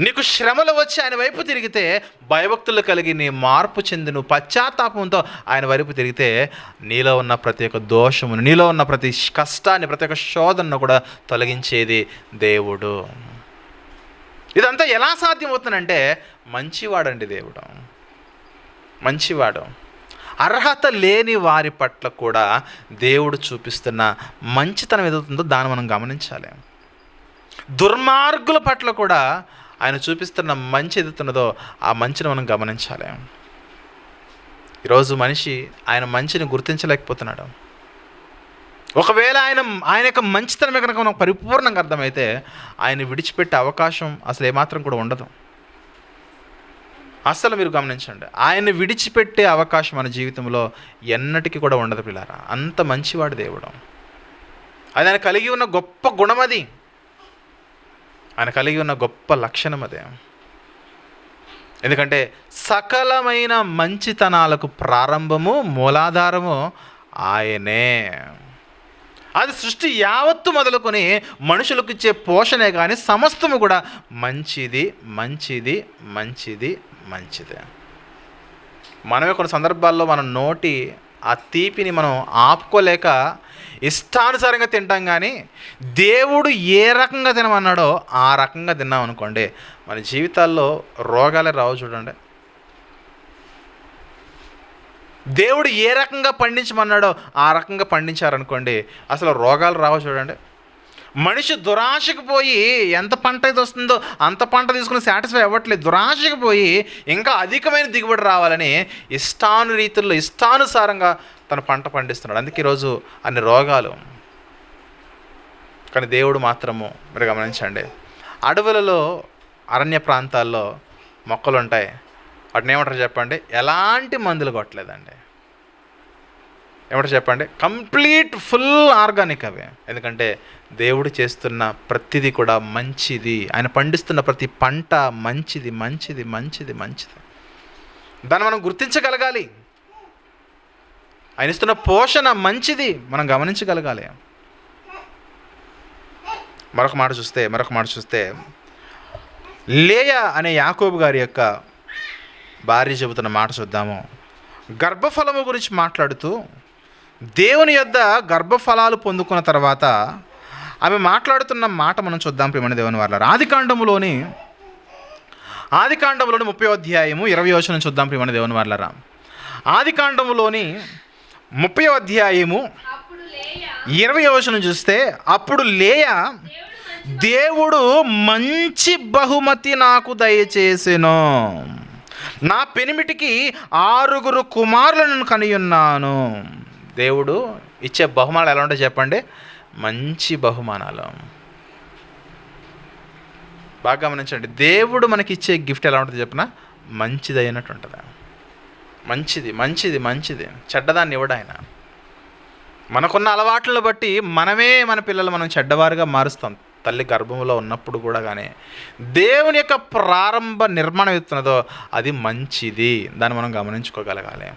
నీకు శ్రమలు వచ్చి ఆయన వైపు తిరిగితే, భయభక్తులు కలిగి నీ మార్పు చెంది నువ్వు పశ్చాత్తాపంతో ఆయన వైపు తిరిగితే, నీలో ఉన్న ప్రతి ఒక్క దోషమును, నీలో ఉన్న ప్రతి కష్టాన్ని, ప్రతి ఒక్క శోధనను కూడా తొలగించేది దేవుడు. ఇదంతా ఎలా సాధ్యమవుతుందంటే, మంచివాడండి దేవుడు, మంచివాడు. అర్హత లేని వారి పట్ల కూడా దేవుడు చూపిస్తున్న మంచితనం ఏదవుతుందో దాన్ని మనం గమనించాలి. దుర్మార్గుల పట్ల కూడా ఆయన చూపిస్తున్న మంచి ఏదవుతున్నదో ఆ మంచిని మనం గమనించాలి. ఈరోజు మనిషి ఆయన మంచిని గుర్తించలేకపోతున్నాడు. ఒకవేళ ఆయన యొక్క మంచితనమే కనుక మనకు పరిపూర్ణంగా అర్థమైతే ఆయన విడిచిపెట్టే అవకాశం అసలు ఏమాత్రం కూడా ఉండదు. అసలు మీరు గమనించండి, ఆయన విడిచిపెట్టే అవకాశం మన జీవితంలో ఎన్నటికీ కూడా ఉండదు పిల్లారా. అంత మంచివాడు దేవుడు. అది ఆయన కలిగి ఉన్న గొప్ప గుణం, అది ఆయన కలిగి ఉన్న గొప్ప లక్షణం అదే. ఎందుకంటే సకలమైన మంచితనాలకు ప్రారంభము, మూలాధారము ఆయనే. అది సృష్టి యావత్తు మొదలుకొని మనుషులకు ఇచ్చే పోషణే కానీ సమస్తము కూడా మంచిది. మనమే కొన్ని సందర్భాల్లో మన నోటి ఆ తీపిని మనం ఆపుకోలేక ఇష్టానుసారంగా తింటాం. కానీ దేవుడు ఏ రకంగా తినమన్నాడో ఆ రకంగా తిన్నాం అనుకోండి, మన జీవితాల్లో రోగాలే రావు. చూడండి, దేవుడు ఏ రకంగా పండించమన్నాడో ఆ రకంగా పండించారనుకోండి, అసలు రోగాలు రావు. చూడండి, మనిషి దురాశకు పోయి ఎంత పంట అయితే వస్తుందో అంత పంట తీసుకుని సాటిస్ఫై అవ్వట్లేదు. దురాశకు పోయి ఇంకా అధికమైన దిగుబడి రావాలని ఇష్టానురీతుల్లో ఇష్టానుసారంగా తన పంట పండిస్తున్నాడు. అందుకే ఈరోజు అన్ని రోగాలు. కానీ దేవుడు మాత్రము, మీరు గమనించండి, అడవులలో, అరణ్య ప్రాంతాల్లో మొక్కలు ఉంటాయి. వాటిని ఏమంటారు చెప్పండి? ఎలాంటి మందులు కొట్టలేదండి. ఏమంటారు చెప్పండి? కంప్లీట్ ఫుల్ ఆర్గానిక్ అవి. ఎందుకంటే దేవుడు చేస్తున్న ప్రతిదీ కూడా మంచిది. ఆయన పండిస్తున్న ప్రతి పంట మంచిది. దాన్ని మనం గుర్తించగలగాలి. ఆయన ఇస్తున్న పోషణ మంచిది, మనం గమనించగలగాలి. మరొక మాట చూస్తే లేయా అనే యాకోబు గారి యొక్క భార్య చెబుతున్న మాట చూద్దాము. గర్భఫలము గురించి మాట్లాడుతూ దేవుని యొద్ద గర్భఫలాలు పొందుకున్న తర్వాత ఆమె మాట్లాడుతున్న మాట మనం చూద్దాం. ప్రియమైన దేవుని వారలారా, ఆదికాండములోని 30వ అధ్యాయము 20వ వచనం చూద్దాం. ప్రియమైన దేవుని వారలారా, ఆదికాండములోని 30వ అధ్యాయము 20వ వచనం చూస్తే, అప్పుడు లేయా దేవుడు మంచి బహుమతి నాకు దయచేసెను. నా పెనిమిటికి 6 కుమారులను కనియున్నాను. దేవుడు ఇచ్చే బహుమానాలు ఎలా ఉంటాయో చెప్పండి? మంచి బహుమానాలు. బాగా గమనించండి. దేవుడు మనకి ఇచ్చే గిఫ్ట్ ఎలా ఉంటుంది చెప్పిన? మంచిది అయినట్టు ఉంటుంది. మంచిది మంచిది మంచిది, చెడ్డదాన్ని ఇవ్వడు ఆయన. మనకున్న అలవాట్లను బట్టి మనమే మన పిల్లలు మనం చెడ్డవారుగా మారుస్తాం. తల్లి గర్భంలో ఉన్నప్పుడు కూడా కానీ దేవుని యొక్క ప్రారంభ నిర్మాణం ఎత్తున్నదో అది మంచిది. దాన్ని మనం గమనించుకోగలగాలి.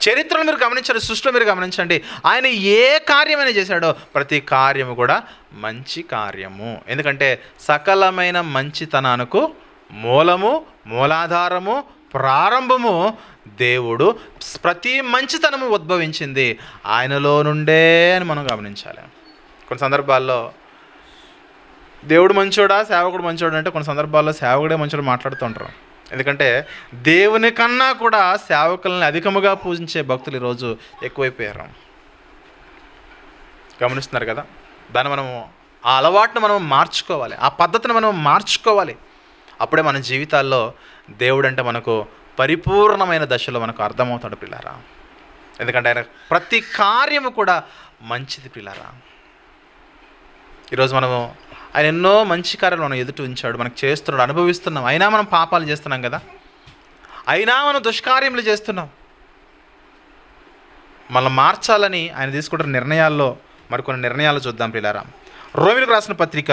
చరిత్రను మీరు గమనించండి, సృష్టిలో మీరు గమనించండి, ఆయన ఏ కార్యమైనా చేశాడో ప్రతి కార్యము కూడా మంచి కార్యము. ఎందుకంటే సకలమైన మంచితనానికి మూలము, మూలాధారము, ప్రారంభము దేవుడు. ప్రతి మంచితనము ఉద్భవించింది ఆయనలో నుండే అని మనం గమనించాలి. కొన్ని సందర్భాల్లో దేవుడు మంచోడా సేవకుడు మంచోడా అంటే కొన్ని సందర్భాల్లో సేవకుడే మంచోడు మాట్లాడుతూ ఉంటారు. ఎందుకంటే దేవుని కన్నా కూడా సేవకులను అధికముగా పూజించే భక్తులు ఈరోజు ఎక్కువైపోయారు. గమనిస్తున్నారు కదా? దాన్ని మనము ఆ అలవాటును మనం మార్చుకోవాలి, ఆ పద్ధతిని మనం మార్చుకోవాలి. అప్పుడే మన జీవితాల్లో దేవుడు అంటే మనకు పరిపూర్ణమైన దశలో మనకు అర్థమవుతాడు పిల్లారా. ఎందుకంటే ఆయన ప్రతి కార్యము కూడా మంచిది పిల్లారా. ఈరోజు మనము ఆయన ఎన్నో మంచి కార్యాలు మనం ఎదుటి ఉంచాడు, మనకు చేస్తున్నాడు, అనుభవిస్తున్నాం. అయినా మనం పాపాలు చేస్తున్నాం కదా, అయినా మనం దుష్కార్యములు చేస్తున్నాం. మనం మార్చాలని ఆయన తీసుకుంటున్న నిర్ణయాల్లో మరికొన్ని నిర్ణయాలు చూద్దాం పిల్లారా. రోమిలకు రాసిన పత్రిక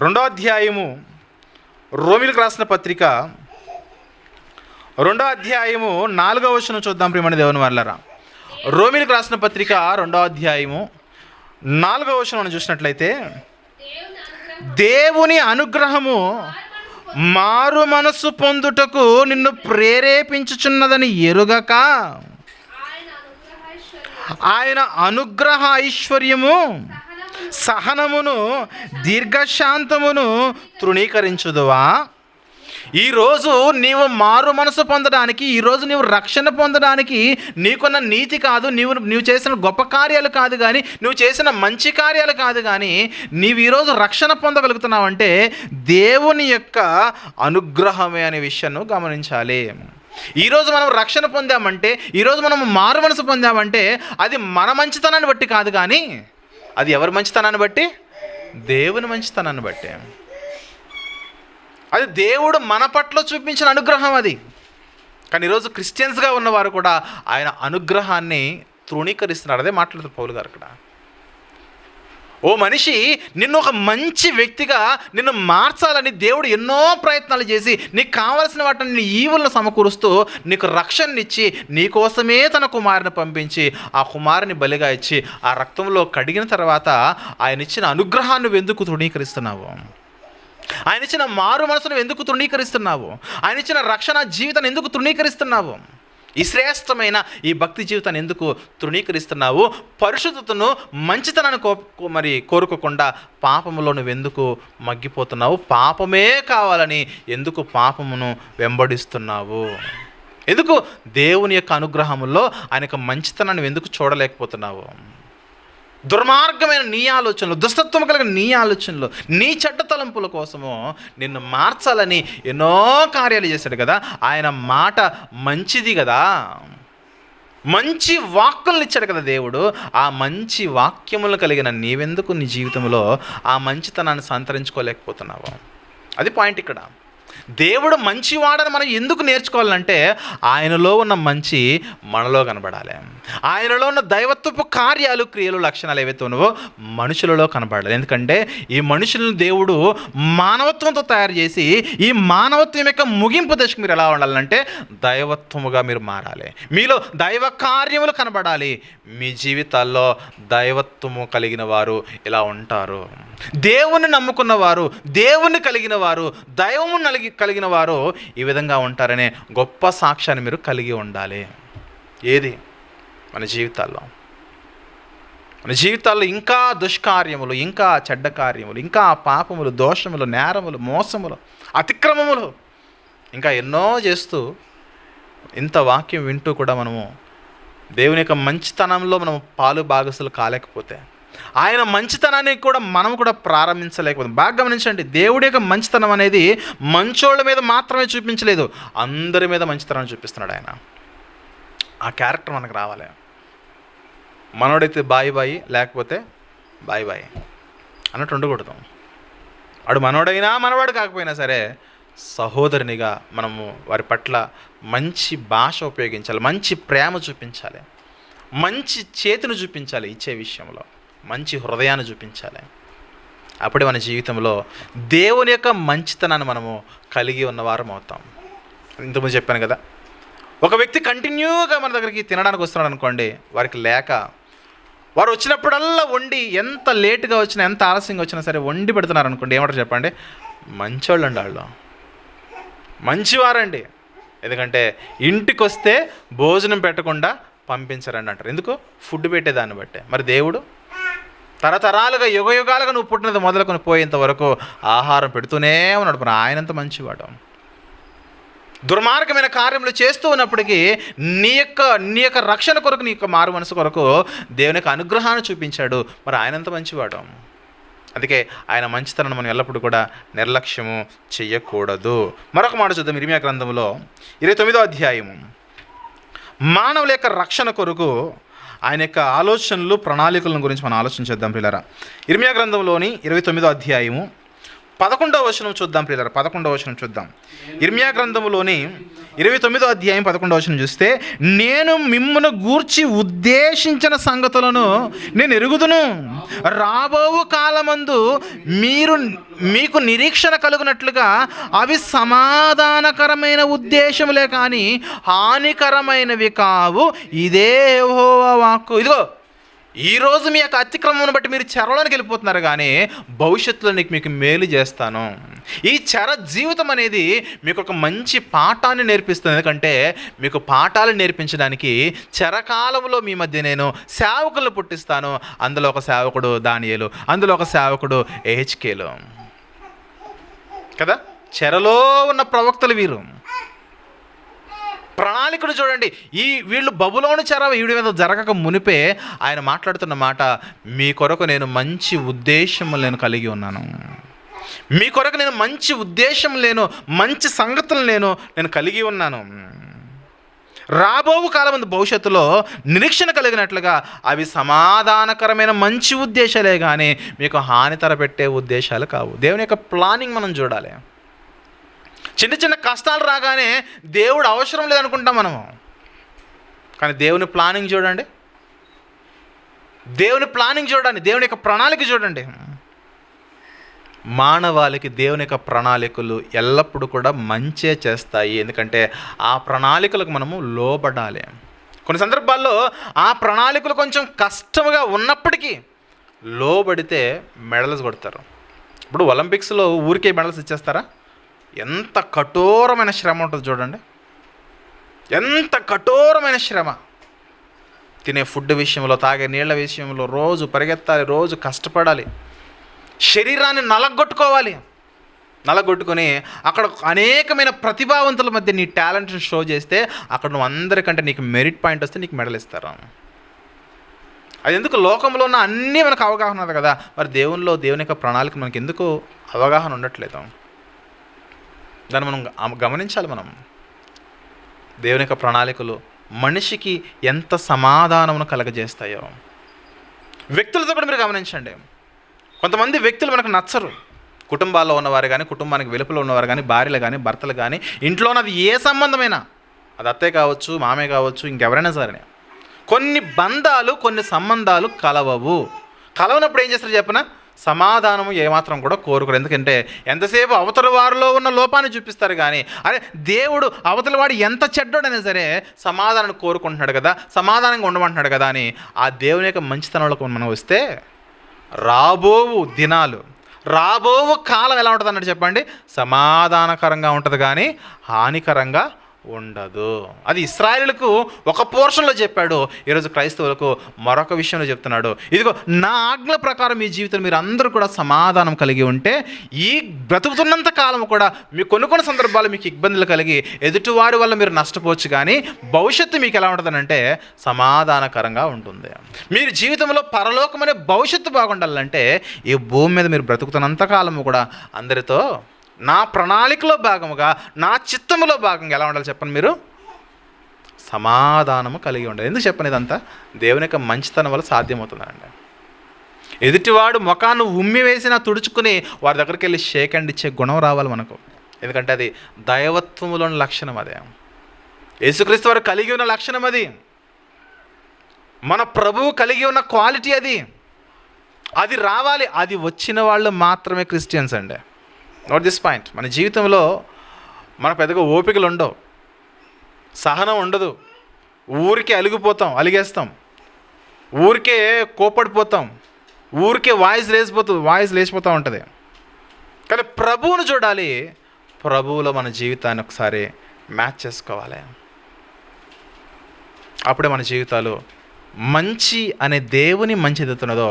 2వ అధ్యాయము, రోమిలకు రాసిన పత్రిక 2వ అధ్యాయము 4వ వచనం చూద్దాం ప్రియమైన దేవుని వారలారా. రోమిలకు రాసిన పత్రిక 2వ అధ్యాయము 4వ వచనం చూసినట్లయితే, దేవుని అనుగ్రహము మారు మనసు పొందుటకు నిన్ను ప్రేరేపించుచున్నదని ఎరుగక ఆయన అనుగ్రహ ఐశ్వర్యము, సహనమును, దీర్ఘశాంతమును తృణీకరించుదువా? ఈరోజు నీవు మారు మనసు పొందడానికి, ఈరోజు నీవు రక్షణ పొందడానికి నీకున్న నీతి కాదు, నీవు చేసిన గొప్ప కార్యాలు కాదు, కానీ నువ్వు చేసిన మంచి కార్యాలు కాదు, కానీ నీవు ఈరోజు రక్షణ పొందగలుగుతున్నావంటే దేవుని యొక్క అనుగ్రహమే అనే విషయాన్ని గమనించాలి. ఈరోజు మనం రక్షణ పొందామంటే, ఈరోజు మనం మారు మనసు పొందామంటే అది మన మంచితనాన్ని బట్టి కాదు, కానీ అది ఎవరి మంచితనాన్ని బట్టి? దేవుని మంచితనాన్ని బట్టి. అది దేవుడు మన పట్ల చూపించిన అనుగ్రహం అది. కానీ ఈరోజు క్రిస్టియన్స్గా ఉన్నవారు కూడా ఆయన అనుగ్రహాన్ని తృణీకరిస్తున్నారు. అదే మాట్లాడుతారు పౌలు గారు అక్కడ. ఓ మనిషి, నిన్ను ఒక మంచి వ్యక్తిగా నిన్ను మార్చాలని దేవుడు ఎన్నో ప్రయత్నాలు చేసి నీకు కావలసిన వాటిని నీ ఈవులను సమకూరుస్తూ నీకు రక్షణనిచ్చి నీకోసమే తన కుమారుని పంపించి ఆ కుమారుని బలిగా ఇచ్చి ఆ రక్తంలో కడిగిన తర్వాత ఆయన ఇచ్చిన అనుగ్రహాన్ని ఎందుకు తృణీకరిస్తున్నావు? ఆయన ఇచ్చిన మారు మనసును ఎందుకు తృణీకరిస్తున్నావు? ఆయన ఇచ్చిన రక్షణ జీవితాన్ని ఎందుకు తృణీకరిస్తున్నావు? ఈ శ్రేష్టమైన ఈ భక్తి జీవితాన్ని ఎందుకు తృణీకరిస్తున్నావు? పరిశుద్ధతను, మంచితనాన్ని కోరుకోకుండా పాపములో నువ్వు ఎందుకు మగ్గిపోతున్నావు? పాపమే కావాలని ఎందుకు పాపమును వెంబడిస్తున్నావు? ఎందుకు దేవుని యొక్క అనుగ్రహములో ఆయన యొక్క మంచితనాన్ని ఎందుకు చూడలేకపోతున్నావు? దుర్మార్గమైన నీ ఆలోచనలు, దుష్టత్వం కలిగిన నీ ఆలోచనలు, నీ చెడ్డ తలంపుల కోసము నిన్ను మార్చాలని ఎన్నో కార్యాలు చేశాడు కదా. ఆయన మాట మంచిది కదా, మంచి వాక్కులను ఇచ్చాడు కదా దేవుడు. ఆ మంచి వాక్యములు కలిగిన నీవెందుకు నీ జీవితంలో ఆ మంచితనాన్ని సంతరించుకోలేకపోతున్నావు? అది పాయింట్ ఇక్కడ. దేవుడు మంచివాడని మనం ఎందుకు నేర్చుకోవాలంటే ఆయనలో ఉన్న మంచి మనలో కనబడాలి. ఆయనలో ఉన్న దైవత్వపు కార్యాలు, క్రియలు, లక్షణాలు ఏవైతే ఉన్నావో మనుషులలో కనబడాలి. ఎందుకంటే ఈ మనుషులను దేవుడు మానవత్వంతో తయారు చేసి ఈ మానవత్వం యొక్క ముగింపు దశకు మీరు ఎలా ఉండాలంటే దైవత్వముగా మీరు మారాలి. మీలో దైవ కార్యములు కనబడాలి. మీ జీవితాల్లో దైవత్వము కలిగిన వారు ఇలా ఉంటారు. దేవుని నమ్ముకున్న వారు, దేవుని కలిగిన వారు, దైవము కలిగిన వారు ఈ విధంగా ఉంటారనే గొప్ప సాక్ష్యాన్ని మీరు కలిగి ఉండాలి. ఏది మన జీవితాల్లో ఇంకా దుష్కార్యములు, ఇంకా చెడ్డ కార్యములు, ఇంకా పాపములు, దోషములు, నేరములు, మోసములు, అతిక్రమములు ఇంకా ఎన్నో చేస్తూ ఇంత వాక్యం వింటూ కూడా మనము దేవుని యొక్క మంచితనంలో మనము పాలు భాగస్తులు కాలేకపోతే ఆయన మంచితనాన్ని కూడా మనం కూడా ప్రారంభించలేకపోతాం. బాగా గమనించండి, దేవుడి యొక్క మంచితనం అనేది మంచోళ్ళ మీద మాత్రమే చూపించలేదు, అందరి మీద మంచితనాన్ని చూపిస్తున్నాడు ఆయన. ఆ క్యారెక్టర్ మనకు రావాలి. మనోడైతే బాయి బాయి, లేకపోతే బాయి బాయి అన్నట్టు ఉండకూడదు. వాడు మనోడైనా మనవాడు కాకపోయినా సరే సహోదరునిగా మనము వారి పట్ల మంచి భాష ఉపయోగించాలి, మంచి ప్రేమ చూపించాలి, మంచి చేతిని చూపించాలి, ఇచ్చే విషయంలో మంచి హృదయాన్ని చూపించాలి. అప్పుడే మన జీవితంలో దేవుని యొక్క మంచితనాన్ని మనము కలిగి ఉన్నవారం అవుతాం. ఇంతకుముందు చెప్పాను కదా, ఒక వ్యక్తి కంటిన్యూగా మన దగ్గరికి తినడానికి వస్తున్నాడు అనుకోండి, వారికి లేక వారు వచ్చినప్పుడల్లా వండి, ఎంత లేటుగా వచ్చినా ఎంత ఆలస్యంగా వచ్చినా సరే వండి పెడుతున్నారు అనుకోండి, ఏమంటారు చెప్పండి? మంచోళ్ళు అండి, వాళ్ళు మంచివారండి. ఎందుకంటే ఇంటికి వస్తే భోజనం పెట్టకుండా పంపించరండి అంటారు. ఎందుకు? ఫుడ్ పెట్టేదాన్ని బట్టే. మరి దేవుడు తరతరాలుగా యుగయుగాలుగా నువ్వు పుట్టినది మొదలుకొని పోయేంత వరకు ఆహారం పెడుతూనే ఉన్నాడు. మరి ఆయనంత మంచివాడు. దుర్మార్గమైన కార్యములు చేస్తూ ఉన్నప్పటికీ నీ యొక్క రక్షణ కొరకు, నీ యొక్క మారు మనసు కొరకు దేవుని యొక్క అనుగ్రహాన్ని చూపించాడు. మరి ఆయనంత మంచివాడు. అందుకే ఆయన మంచితనం మనం ఎల్లప్పుడూ కూడా నిర్లక్ష్యము చెయ్యకూడదు. మరొక మాట చూద్దాం. ఇర్మియా గ్రంథంలో 29వ అధ్యాయము. మానవుల యొక్క రక్షణ కొరకు ఆయన యొక్క ఆలోచనలు, ప్రణాళికలను గురించి మనం ఆలోచించేద్దాం ప్రియులారా. ఇర్మియా గ్రంథంలోని 29వ అధ్యాయము 11వ వచనం చూద్దాం ప్రియులారా. 11వ వచనం చూద్దాం. ఇర్మియా గ్రంథంలోని 29వ అధ్యాయం 11వ వచనం చూస్తే, నేను మిమ్మును గూర్చి ఉద్దేశించిన సంగతులను నేను ఎరుగుదును, రాబోవు కాలమందు మీకు నిరీక్షణ కలుగునట్లుగా అవి సమాధానకరమైన ఉద్దేశములే కానీ హానికరమైనవి కావు, ఇదే యెహోవా వాక్కు. ఇదిగో, ఈరోజు మీ యొక్క అతిక్రమం బట్టి మీరు చెరలోనికి వెళ్ళిపోతున్నారు, కానీ భవిష్యత్తులో మీకు మేలు చేస్తాను. ఈ చెర జీవితం అనేది మీకు ఒక మంచి పాఠాన్ని నేర్పిస్తుంది. ఎందుకంటే మీకు పాఠాలు నేర్పించడానికి చెరకాలంలో మీ మధ్య నేను సేవకులను పుట్టిస్తాను. అందులో ఒక సేవకుడు దానియేలు, అందులో ఒక సేవకుడు ఎహెచ్కేలు కదా. చెరలో ఉన్న ప్రవక్తలు వీరు. ప్రణాళికలు చూడండి. వీళ్ళు బబులోను చెర వీడి మీద జరగక మునిపే ఆయన మాట్లాడుతున్న మాట, మీ కొరకు నేను మంచి ఉద్దేశం నేను కలిగి ఉన్నాను, మీ కొరకు నేను మంచి ఉద్దేశం మంచి సంగతులు నేను కలిగి ఉన్నాను. రాబోవు కాలం భవిష్యత్తులో నిరీక్షణ కలిగినట్లుగా అవి సమాధానకరమైన మంచి ఉద్దేశాలే కానీ మీకు హానితర పెట్టే ఉద్దేశాలు కావు. దేవుని యొక్క ప్లానింగ్ మనం చూడాలి. చిన్న చిన్న కష్టాలు రాగానే దేవుడు అవసరం లేదనుకుంటాం మనము, కానీ దేవుని ప్లానింగ్ చూడండి, దేవుని ప్లానింగ్ చూడండి, దేవుని యొక్క ప్రణాళిక చూడండి. మానవాళికి దేవుని యొక్క ప్రణాళికలు ఎల్లప్పుడూ కూడా మంచే చేస్తాయి. ఎందుకంటే ఆ ప్రణాళికలకు మనము లోబడాలి. కొన్ని సందర్భాల్లో ఆ ప్రణాళికలు కొంచెం కష్టంగా ఉన్నప్పటికీ లోబడితే మెడల్స్ కొడతారు. ఇప్పుడు ఒలింపిక్స్లో ఊరికే మెడల్స్ ఇచ్చేస్తారా? ఎంత కఠోరమైన శ్రమ ఉంటుంది చూడండి, ఎంత కఠోరమైన శ్రమ. తినే ఫుడ్ విషయంలో, తాగే నీళ్ళ విషయంలో రోజు పరిగెత్తాలి, రోజు కష్టపడాలి, శరీరాన్ని నలగొట్టుకొని అక్కడ అనేకమైన ప్రతిభావంతుల మధ్య నీ టాలెంట్ని షో చేస్తే అక్కడ నువ్వు అందరికంటే నీకు మెరిట్ పాయింట్ వస్తే నీకు మెడల్ ఇస్తారు. అది ఎందుకు? లోకంలో ఉన్న అన్నీ మనకు అవగాహన ఉంది కదా. మరి దేవుని యొక్క ప్రణాళిక మనకి ఎందుకు అవగాహన ఉండట్లేదు? దాన్ని మనం గమనించాలి. మనం దేవుని యొక్క ప్రణాళికలు మనిషికి ఎంత సమాధానమును కలగజేస్తాయో వ్యక్తులతో కూడా మీరు గమనించండి. కొంతమంది వ్యక్తులు మనకు నచ్చరు. కుటుంబాల్లో ఉన్నవారు కానీ, కుటుంబానికి వెలుపల ఉన్నవారు కానీ, భార్యలు కానీ, భర్తలు కానీ, ఇంట్లో ఉన్నది ఏ సంబంధమైనా, అది అత్తే కావచ్చు, మామే కావచ్చు, ఇంకెవరైనా సరే, కొన్ని బంధాలు, కొన్ని సంబంధాలు కలవనప్పుడు ఏం చేస్తారు చెప్పనా? సమాధానము ఏమాత్రం కూడా కోరుకోరు. ఎందుకంటే ఎంతసేపు అవతల వారిలో ఉన్న లోపాన్ని చూపిస్తారు, కానీ అరే దేవుడు అవతల వాడు ఎంత చెడ్డోడైనా సరే సమాధానాన్ని కోరుకుంటున్నాడు కదా, సమాధానంగా ఉండమంటున్నాడు కదా అని ఆ దేవుని యొక్క మంచితనంలోకి మనం వస్తే రాబోవు దినాలు, రాబోవు కాలం ఎలా ఉంటుంది అన్నట్టు చెప్పండి? సమాధానకరంగా ఉంటుంది, కానీ హానికరంగా ఉండదు. అది ఇశ్రాయేలులకు ఒక పోర్షన్లో చెప్పాడు, ఈరోజు క్రైస్తవులకు మరొక విషయంలో చెప్తున్నాడు. ఇదిగో నా ఆజ్ఞల ప్రకారం మీ జీవితంలో మీరు అందరూ కూడా సమాధానం కలిగి ఉంటే ఈ బ్రతుకుతున్నంత కాలం కూడా మీ కొన్ని సందర్భాలు మీకు ఇబ్బందులు కలిగి ఎదుటివారి వల్ల మీరు నష్టపోవచ్చు, కానీ భవిష్యత్తు మీకు ఎలా ఉంటుందనంటే సమాధానకరంగా ఉంటుంది. మీరు జీవితంలో పరలోకం అనే భవిష్యత్తు బాగుండాలంటే ఈ భూమి మీద మీరు బ్రతుకుతున్నంత కాలము కూడా అందరితో నా ప్రణాళికలో భాగముగా, నా చిత్తములో భాగంగా ఎలా ఉండాలి చెప్పండి, మీరు సమాధానము కలిగి ఉండాలి. ఎందుకు చెప్పండి, ఇదంతా దేవుని యొక్క మంచితనం వల్ల సాధ్యమవుతుందండి. ఎదుటివాడు ముఖాన్ని ఉమ్మి వేసినా తుడుచుకుని వారి దగ్గరికి వెళ్ళి షేక్ హ్యాండ్ ఇచ్చే గుణం రావాలి మనకు. ఎందుకంటే అది దైవత్వములోని లక్షణం. అదే యేసుక్రీస్తు వారు కలిగి ఉన్న లక్షణం, అది మన ప్రభువు కలిగి ఉన్న క్వాలిటీ. అది రావాలి. అది వచ్చిన వాళ్ళు మాత్రమే క్రిస్టియన్స్ అండి. Note this point. మన జీవితంలో మన పెద్దగా ఓపికలు ఉండవు, సహనం ఉండదు, ఊరికే అలిగేస్తాం, ఊరికే కోపడిపోతాం, ఊరికే వాయిస్ లేచిపోతూ ఉంటుంది. కానీ ప్రభువును చూడాలి, ప్రభువులో మన జీవితాన్ని ఒకసారి మ్యాచ్ చేసుకోవాలి. అప్పుడే మన జీవితాలు మంచి అనే దేవుని మంచి ఎదుగుతున్నదో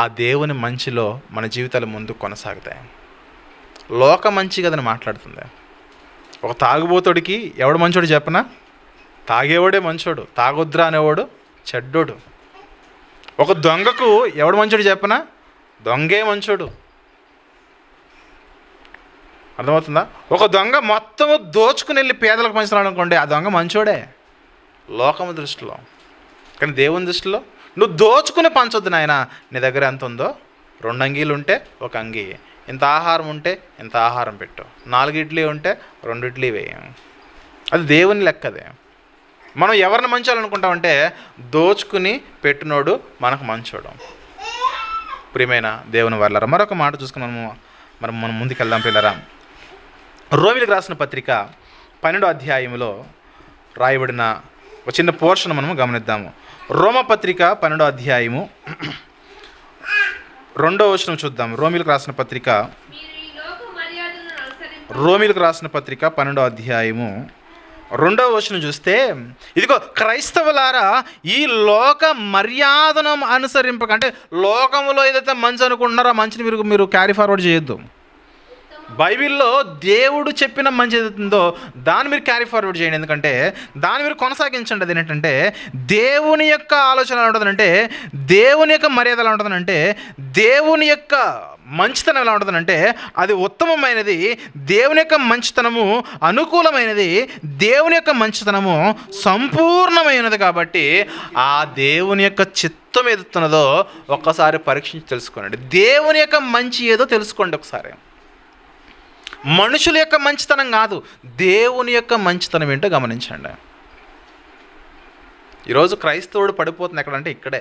ఆ దేవుని మంచిలో మన జీవితాలు ముందుకు కొనసాగుతాయి. లోక మంచి కదని మాట్లాడుతుంది. ఒక తాగుబోతుడికి ఎవడు మంచోడు చెప్పనా? తాగేవాడే మంచోడు, తాగొద్దురా అనేవాడు చెడ్డోడు. ఒక దొంగకు ఎవడు మంచోడు చెప్పనా? దొంగే మంచోడు. అర్థమవుతుందా? ఒక దొంగ మొత్తము దోచుకుని వెళ్ళి పేదలకు పంచుతున్నాడు అనుకోండి, ఆ దొంగ మంచోడే లోకము దృష్టిలో. కానీ దేవుని దృష్టిలో నువ్వు దోచుకుని పంచొద్దు నాయన. నీ దగ్గర ఎంత ఉందో 2 అంగీలు ఉంటే 1 అంగీ, ఇంత ఆహారం ఉంటే ఇంత ఆహారం పెట్టు, 4 ఇడ్లీ ఉంటే 2 ఇడ్లీ వేయి. అది దేవుని లెక్కదే. మనం ఎవరిని మంచాలనుకుంటామంటే దోచుకుని పెట్టినోడు మనకు మంచోడు. ప్రియమైన దేవుని వాళ్ళరా, మరొక మాట చూసుకుని మనం ముందుకెళ్దాం పిల్లరా. రోమిలకు రాసిన పత్రిక 12వ అధ్యాయంలో రాయబడిన ఒక చిన్న పోర్షన్ మనము గమనిద్దాము. రోమపత్రిక 12వ అధ్యాయము 2వ వచనం చూద్దాం. రోమిలకు రాసిన పత్రిక 12వ అధ్యాయము 2వ వచనం చూస్తే, ఇదిగో క్రైస్తవులారా, ఈ లోక మర్యాదను అనుసరింపక, అంటే లోకములో ఏదైతే మంచి అనుకుంటున్నారో ఆ మంచిని మీరు క్యారీ ఫార్వర్డ్ చేయొద్దు. బైబిల్లో దేవుడు చెప్పిన మంచి ఏదైతుందో దాన్ని మీరు క్యారీ ఫార్వర్డ్ చేయండి. ఎందుకంటే దాన్ని మీరు కొనసాగించండి. అది ఏంటంటే దేవుని యొక్క ఆలోచన ఎలా ఉంటుందంటే, దేవుని యొక్క మర్యాద ఎలా ఉంటుందంటే, దేవుని యొక్క మంచితనం ఎలా ఉంటుందంటే అది ఉత్తమమైనది. దేవుని యొక్క మంచితనము అనుకూలమైనది, దేవుని యొక్క మంచితనము సంపూర్ణమైనది. కాబట్టి ఆ దేవుని యొక్క చిత్తం ఏదుతున్నదో ఒక్కసారి పరీక్షించి తెలుసుకోండి. దేవుని యొక్క మంచి ఏదో తెలుసుకోండి ఒకసారి. మనుషుల యొక్క మంచితనం కాదు, దేవుని యొక్క మంచితనం ఏంటో గమనించండి. ఈరోజు క్రైస్తవుడు పడిపోతుంది ఎక్కడంటే ఇక్కడే.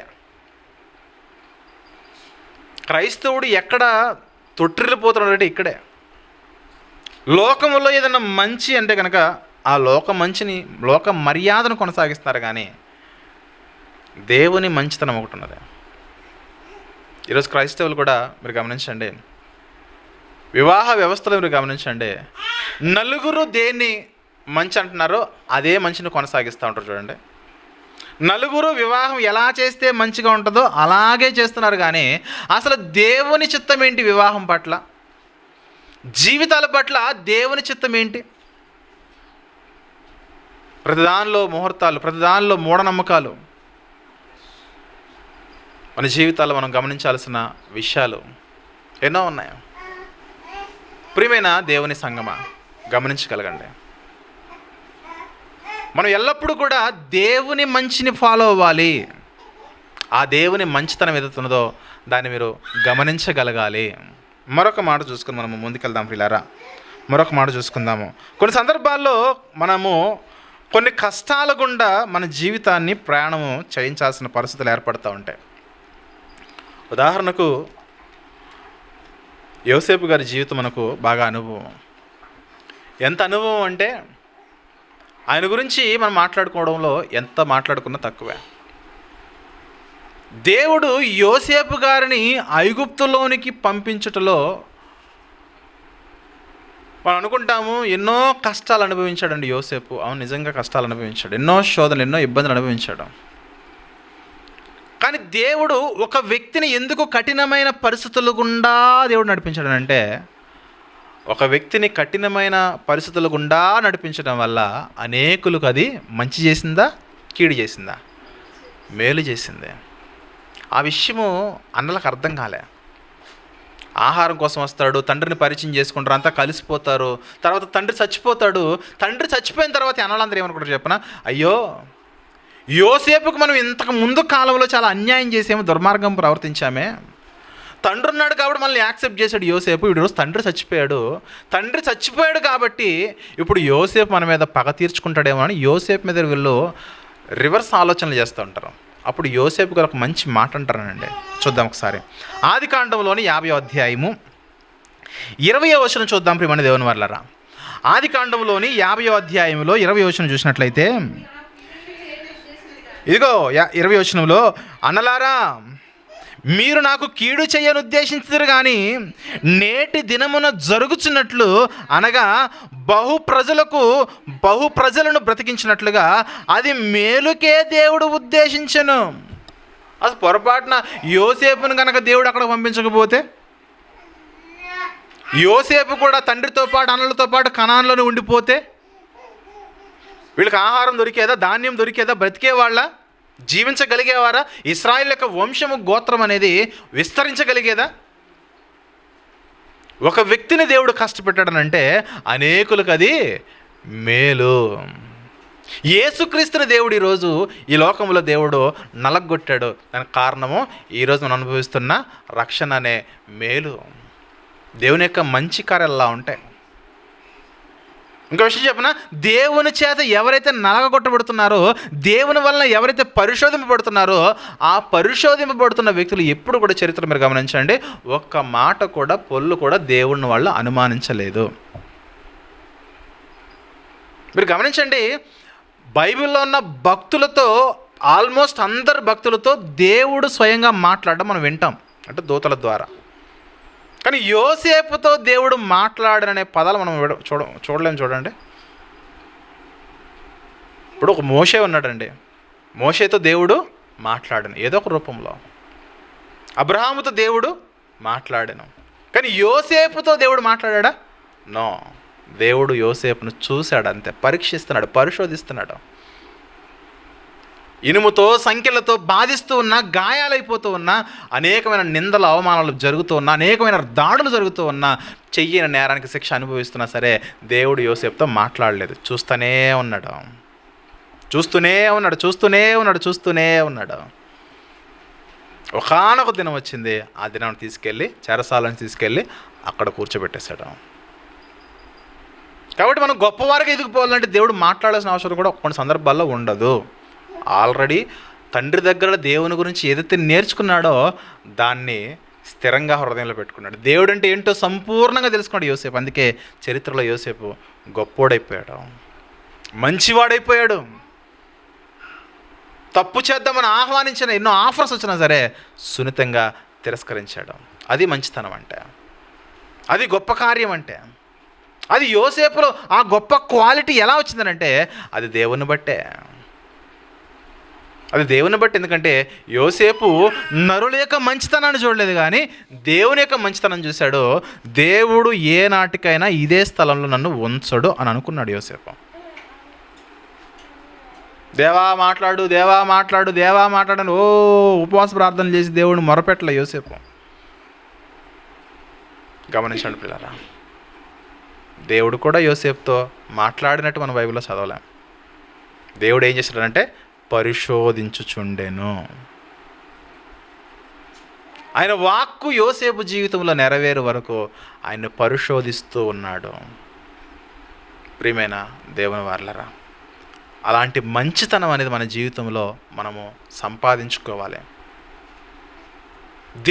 క్రైస్తవుడు ఎక్కడ తొట్టిల్లిపోతున్నాడంటే ఇక్కడే. లోకములో ఏదైనా మంచి అంటే కనుక ఆ లోక మర్యాదను కొనసాగిస్తున్నారు, కానీ దేవుని మంచితనం ఒకటి ఉన్నది. ఈరోజు క్రైస్తవులు కూడా మీరు గమనించండి, వివాహ వ్యవస్థలో మీరు గమనించండి, నలుగురు దేన్ని మంచి అంటున్నారో అదే మంచిని కొనసాగిస్తూ ఉంటారు. చూడండి, నలుగురు వివాహం ఎలా చేస్తే మంచిగా ఉంటుందో అలాగే చేస్తున్నారు, కానీ అసలు దేవుని చిత్తం ఏంటి? వివాహం పట్ల, జీవితాల పట్ల దేవుని చిత్తం ఏంటి? ప్రతిదానిలో ముహూర్తాలు, ప్రతిదానిలో మూఢనమ్మకాలు. మన జీవితాల్లో మనం గమనించాల్సిన విషయాలు ఎన్నో ఉన్నాయి. ప్రియమైన దేవుని సంగమా, గమనించగలగండి. మనం ఎల్లప్పుడూ కూడా దేవుని మంచిని ఫాలో అవ్వాలి. ఆ దేవుని మంచితనం ఏదవుతున్నదో దాన్ని మీరు గమనించగలగాలి. మరొక మాట చూసుకుని మనము ముందుకెళ్దాం పిల్లారా. మరొక మాట చూసుకుందాము. కొన్ని సందర్భాల్లో మనము కొన్ని కష్టాల గుండా మన జీవితాన్ని ప్రయాణము చేయించాల్సిన పరిస్థితులు ఏర్పడుతూ ఉంటాయి. ఉదాహరణకు యోసేపు గారి జీవితం మనకు బాగా అనుభవం. ఎంత అనుభవం అంటే ఆయన గురించి మనం మాట్లాడుకోవడంలో ఎంత మాట్లాడుకున్నా తక్కువే. దేవుడు యోసేపు గారిని ఐగుప్తులోనికి పంపించుటలో మనం అనుకుంటాము ఎన్నో కష్టాలు అనుభవించాడండి యోసేపు. అవును, నిజంగా కష్టాలు అనుభవించాడు, ఎన్నో శోధనలు, ఎన్నో ఇబ్బందులు అనుభవించాడు. కానీ దేవుడు ఒక వ్యక్తిని ఎందుకు కఠినమైన పరిస్థితుల గుండా దేవుడు నడిపించాడనంటే, ఒక వ్యక్తిని కఠినమైన పరిస్థితుల గుండా నడిపించడం వల్ల అనేకులకు అది మంచి చేసిందా, కీడు చేసిందా? మేలు చేసింది. ఆ విషయము అన్నలకు అర్థం కాలే. ఆహారం కోసం వస్తాడు, తండ్రిని పరిచయం చేసుకుంటారు, అంతా కలిసిపోతారు. తర్వాత తండ్రి చచ్చిపోతాడు. తండ్రి చచ్చిపోయిన తర్వాత అన్నలందరూ ఏమనుకుంటారు చెప్పనా? అయ్యో, యోసేపుకు మనం ఇంతకు ముందు కాలంలో చాలా అన్యాయం చేసాము, దుర్మార్గం ప్రవర్తించామే. తండ్రి ఉన్నాడు కాబట్టి మనల్ని యాక్సెప్ట్ చేశాడు యోసేపు. ఇప్పుడు రోజు తండ్రి చచ్చిపోయాడు కాబట్టి ఇప్పుడు యోసేపు మన మీద పగ తీర్చుకుంటాడేమో అని యోసేపు మీద వీళ్ళు రివర్స్ ఆలోచనలు చేస్తూ ఉంటారు. అప్పుడు యోసేపు గారు ఒక మంచి మాట అంటారనండి. చూద్దాం ఒకసారి. ఆదికాండంలోని 50వ అధ్యాయము 20వ వచనం చూద్దాం ప్రియమైన దేవుని వర్లారా. ఆదికాండంలోని 50వ అధ్యాయంలో 20వ వచనం చూసినట్లయితే, ఇదిగో 20వ వచనంలో, అన్నలారా, మీరు నాకు కీడు చేయను ఉద్దేశించారు కానీ నేటి దినమున జరుగుతున్నట్లు అనగా బహు ప్రజలను బ్రతికించినట్లుగా అది మేలుకే దేవుడు ఉద్దేశించను. అసలు పొరపాటున యోసేపును కనుక దేవుడు అక్కడ పంపించకపోతే, యోసేపు కూడా తండ్రితో పాటు అన్నలతో పాటు కనాన్లోనే ఉండిపోతే వీళ్ళకి ఆహారం దొరికేదా, ధాన్యం దొరికేదా, బ్రతికేవాళ్ళ, జీవించగలిగేవారా? ఇశ్రాయేలు యొక్క వంశము, గోత్రం అనేది విస్తరించగలిగేదా? ఒక వ్యక్తిని దేవుడు కష్టపెట్టాడనంటే అనేకులకు అది మేలు. యేసుక్రీస్తుని దేవుడు ఈరోజు ఈ లోకంలో దేవుడు నలగొట్టాడు. దానికి కారణము ఈరోజు మనం అనుభవిస్తున్న రక్షణ అనే మేలు. దేవుని యొక్క మంచి కార్యాలు ఉంటాయి. ఇంకో విషయం చెప్పిన, దేవుని చేత ఎవరైతే నలగొట్టబడుతున్నారో, దేవుని వలన ఎవరైతే పరిశోధింపబడుతున్నారో, ఆ పరిశోధింపబడుతున్న వ్యక్తులు ఎప్పుడు కూడా చరిత్ర మీరు గమనించండి, ఒక్క మాట కూడా, పొల్లు కూడా దేవుని వాళ్ళు అనుమానించలేదు. మీరు గమనించండి, బైబిల్లో ఉన్న భక్తులతో, ఆల్మోస్ట్ అందరు భక్తులతో దేవుడు స్వయంగా మాట్లాడడం మనం వింటాం, అంటే దూతల ద్వారా. కానీ యోసేపుతో దేవుడు మాట్లాడననే పదాలు మనం చూడలేము. చూడండి, ఇప్పుడు ఒక మోషే ఉన్నాడండి, మోషేతో దేవుడు మాట్లాడను ఏదో ఒక రూపంలో. అబ్రహాముతో దేవుడు మాట్లాడాను, కానీ యోసేపుతో దేవుడు మాట్లాడా? నో. దేవుడు యోసేపును చూశాడు, అంతే. పరీక్షిస్తున్నాడు, పరిశోధిస్తున్నాడు. ఇనుముతో, సంఖ్యలతో బాధిస్తూ ఉన్నా, గాయాలైపోతూ ఉన్నా, అనేకమైన నిందలు, అవమానాలు జరుగుతూ ఉన్నా, అనేకమైన దాడులు జరుగుతూ ఉన్నా, చెయ్యని నేరానికి శిక్ష అనుభవిస్తున్నా సరే దేవుడు యోసేపుతో మాట్లాడలేదు. చూస్తూనే ఉన్నాడు. ఒకానొక దినం వచ్చింది, ఆ దినాన్ని తీసుకెళ్ళి, చెరసాలను తీసుకెళ్ళి అక్కడ కూర్చోబెట్టేశాడు. కాబట్టి మనం గొప్పవారికి ఎదిగిపోవాలంటే దేవుడు మాట్లాడాల్సిన అవసరం కూడా కొన్ని సందర్భాల్లో ఉండదు. ఆల్రెడీ తండ్రి దగ్గర దేవుని గురించి ఏదైతే నేర్చుకున్నాడో దాన్ని స్థిరంగా హృదయంలో పెట్టుకున్నాడు. దేవుడు అంటే ఏంటో సంపూర్ణంగా తెలుసుకున్నాడు యోసేపు. అందుకే చరిత్రలో యోసేపు గొప్పోడైపోయాడు, మంచివాడైపోయాడు. తప్పు చేద్దామని ఆహ్వానించిన ఎన్నో ఆఫర్స్ వచ్చినా సరే సున్నితంగా తిరస్కరించాడు. అది మంచితనం అంటే, అది గొప్ప కార్యం అంటే. అది యోసేపులో ఆ గొప్ప క్వాలిటీ ఎలా వచ్చిందనంటే అది దేవుని బట్టే. ఎందుకంటే యోసేపు నరుల యొక్క మంచితనాన్ని చూడలేదు, కానీ దేవుని యొక్క మంచితనం చూశాడు. దేవుడు ఏ నాటికైనా ఇదే స్థలంలో నన్ను ఉంచడు అని అనుకున్నాడు యోసేపు. దేవా మాట్లాడు ఓ ఉపవాస ప్రార్థన చేసి దేవుడిని మొరపెట్టలే యోసేపు. గమనించండి పిల్లరా, దేవుడు కూడా యోసేపుతో మాట్లాడినట్టు మన బైబిల్లో చదవలేం. దేవుడు ఏం చేశాడంటే పరిశోధించుచుండెను. ఆయన వాక్కు యోసేపు జీవితంలో నెరవేరు వరకు ఆయన పరిశోధిస్తూ ఉన్నాడు. ప్రియమైన దేవుని వారలారా, అలాంటి మంచితనం అనేది మన జీవితంలో మనము సంపాదించుకోవాలి.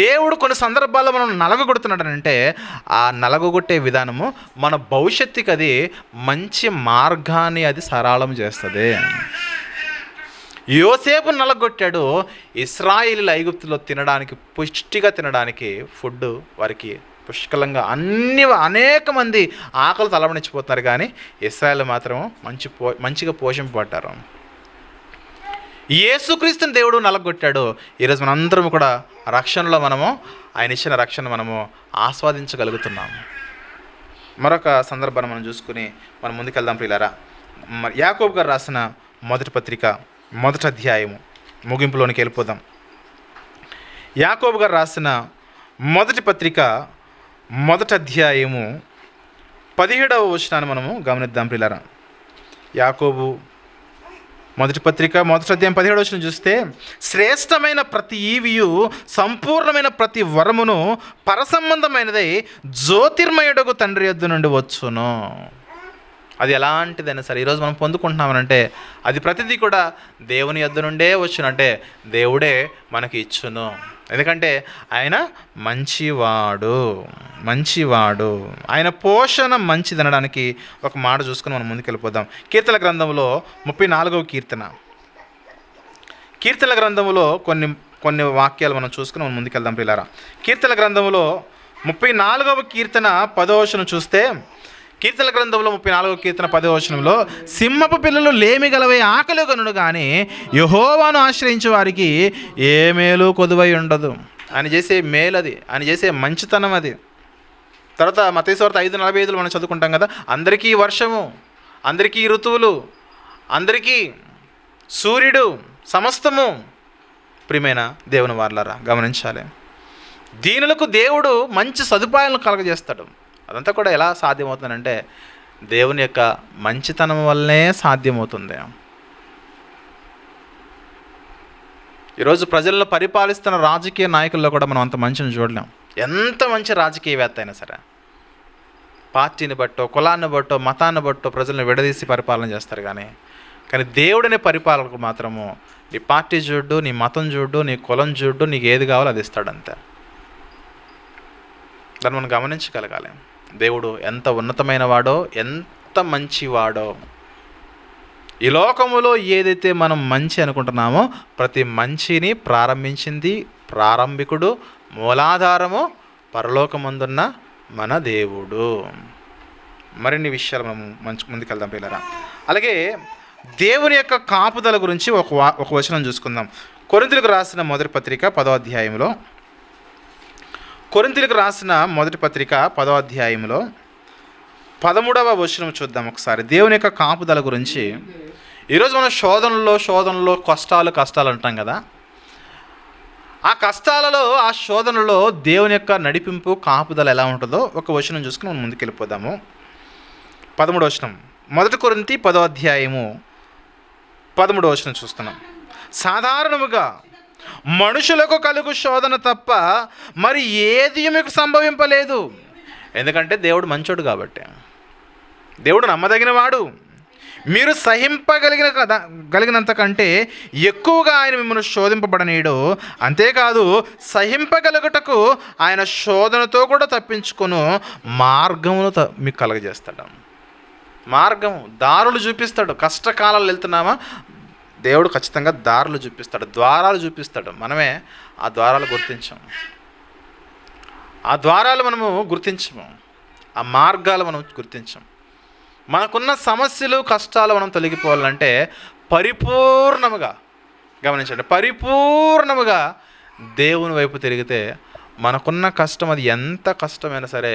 దేవుడు కొన్ని సందర్భాల్లో మనం నలగొడుతున్నాడనంటే ఆ నలగొట్టే విధానము మన భవిష్యత్తుకి అది మంచి మార్గాన్ని అది సరళం చేస్తుంది. యోసేపు నలగొట్టాడు. ఇశ్రాయేలీయులు ఐగుప్తులో తినడానికి, పుష్టిగా తినడానికి ఫుడ్ వారికి పుష్కలంగా అనేక మంది ఆకలి తలవనిచ్చిపోతున్నారు, కానీ ఇశ్రాయేలు మాత్రం మంచిగా పోషింపబడ్డారు. యేసుక్రీస్తుని దేవుడు నలగొట్టాడు. ఈరోజు మనందరం కూడా రక్షణలో ఆయన ఇచ్చిన రక్షణ మనము ఆస్వాదించగలుగుతున్నాము. మరొక సందర్భాన్ని మనం చూసుకుని మనం ముందుకెళ్దాం ప్రియులారా. యాకోబు గారు రాసిన మొదటి పత్రిక 1వ అధ్యాయము ముగింపులోనికి వెళ్ళిపోదాం. యాకోబు గారు రాసిన మొదటి పత్రిక 1వ అధ్యాయము 17వ వచనాన్ని మనము గమనిద్దాం ప్రియులారా. యాకోబు మొదటి పత్రిక 1వ అధ్యాయం 17వ వచనం చూస్తే, శ్రేష్టమైన ప్రతి ఈవియు సంపూర్ణమైన ప్రతి వరమును పరసంబంధమైనదై జ్యోతిర్మయుడగు తండ్రి యొద్ద నుండి వచ్చును. అది ఎలాంటిదైనా సరే ఈరోజు మనం పొందుకుంటున్నామనంటే అది ప్రతిదీ కూడా దేవుని యొద్ద నుండే వచ్చును, అంటే దేవుడే మనకి ఇచ్చును. ఎందుకంటే ఆయన మంచివాడు, ఆయన పోషణ మంచిది అనడానికి ఒక మాట చూసుకుని మనం ముందుకెళ్ళిపోదాం. కీర్తన గ్రంథంలో 34వ కీర్తన గ్రంథంలో కొన్ని వాక్యాలు మనం చూసుకుని మనం ముందుకెళ్దాం ప్రియులారా. కీర్తన గ్రంథంలో 34వ కీర్తన 10వ వచనం చూస్తే, కీర్తన గ్రంథంలో 34వ కీర్తన 10వ వచనంలో, సింహపు పిల్లలు లేమి గలవై ఆకలి గనుడు కానీ యెహోవాను ఆశ్రయించే వారికి ఏ మేలు కొదువై ఉండదు. ఆయన చేసే మేలు అది, ఆయన చేసే మంచితనం అది. తర్వాత మత్తయి సువార్త 5:45 మనం చదువుకుంటాం కదా, అందరికీ వర్షము, అందరికీ ఋతువులు, అందరికీ సూర్యుడు, సమస్తము. ప్రియమైన దేవుని వారలారా గమనించాలి, దీనులకు దేవుడు మంచి సదుపాయాలను కలగజేస్తాడు. అదంతా కూడా ఎలా సాధ్యమవుతుందంటే దేవుని యొక్క మంచితనం వల్లనే సాధ్యమవుతుంది. ఈరోజు ప్రజలను పరిపాలిస్తున్న రాజకీయ నాయకుల్లో కూడా మనం అంత మంచిని చూడలేం. ఎంత మంచి రాజకీయవేత్త అయినా సరే పార్టీని బట్టో, కులాన్ని బట్టో, మతాన్ని బట్టో ప్రజలను విడదీసి పరిపాలన చేస్తారు. కానీ దేవుడనే పరిపాలనకు మాత్రము నీ పార్టీ చూడ్డు, నీ మతం చూడ్డు, నీ కులం చూడ్డు, నీకు ఏది కావాలో అది ఇస్తాడు అంతే. దాన్ని మనం గమనించగలగాలి. దేవుడు ఎంత ఉన్నతమైన వాడో, ఎంత మంచివాడో. ఈ లోకములో ఏదైతే మనం మంచి అనుకుంటున్నామో ప్రతి మంచిని ప్రారంభించింది, ప్రారంభికుడు, మూలాధారము పరలోకమందున్న మన దేవుడు. మరిన్ని విషయాలు మనం ముందుకెళ్దాం పిల్లరా. అలాగే దేవుని యొక్క కాపుదల గురించి ఒక వచనం చూసుకుందాం. కొరింథీయులకు రాసిన మొదటి పత్రిక 10వ అధ్యాయంలో, కొరింథీయులకు రాసిన మొదటి పత్రిక 10వ అధ్యాయంలో 13వ వచనం చూద్దాం ఒకసారి. దేవుని యొక్క కాపుదల గురించి. ఈరోజు మనం శోధనలో కష్టాలు అంటాం కదా, ఆ కష్టాలలో, ఆ శోధనలో దేవుని యొక్క నడిపింపు, కాపుదల ఎలా ఉంటుందో ఒక వచనం చూసుకుని మనం ముందుకెళ్ళిపోదాము. 13వ వచనం, 1 కొరింథీ 10వ అధ్యాయము 13వ వచనం చూస్తున్నాం. సాధారణముగా మనుషులకు కలుగు శోధన తప్ప మరి ఏది మీకు సంభవింపలేదు. ఎందుకంటే దేవుడు మంచోడు కాబట్టి, దేవుడు నమ్మదగిన వాడు. మీరు సహింపగలిగినంత కంటే ఎక్కువగా ఆయన మిమ్మల్ని శోధింపబడనీయడు. అంతేకాదు సహింపగలుగుటకు ఆయన శోధనతో కూడా తప్పించుకొను మార్గమును మీకు కలగజేస్తాడు. మార్గము, దారులు చూపిస్తాడు. కష్టకాలాలు వెళ్తున్నామా, దేవుడు ఖచ్చితంగా దారులు చూపిస్తాడు, ద్వారాలు చూపిస్తాడు. మనమే ఆ ద్వారాలు గుర్తించము, ఆ ద్వారాలు మనము గుర్తించము, ఆ మార్గాలు మనం గుర్తించము. మనకున్న సమస్యలు, కష్టాలు మనం తొలగిపోవాలంటే పరిపూర్ణముగా గమనించండి, పరిపూర్ణముగా దేవుని వైపు తిరిగితే మనకున్న కష్టం, అది ఎంత కష్టమైనా సరే,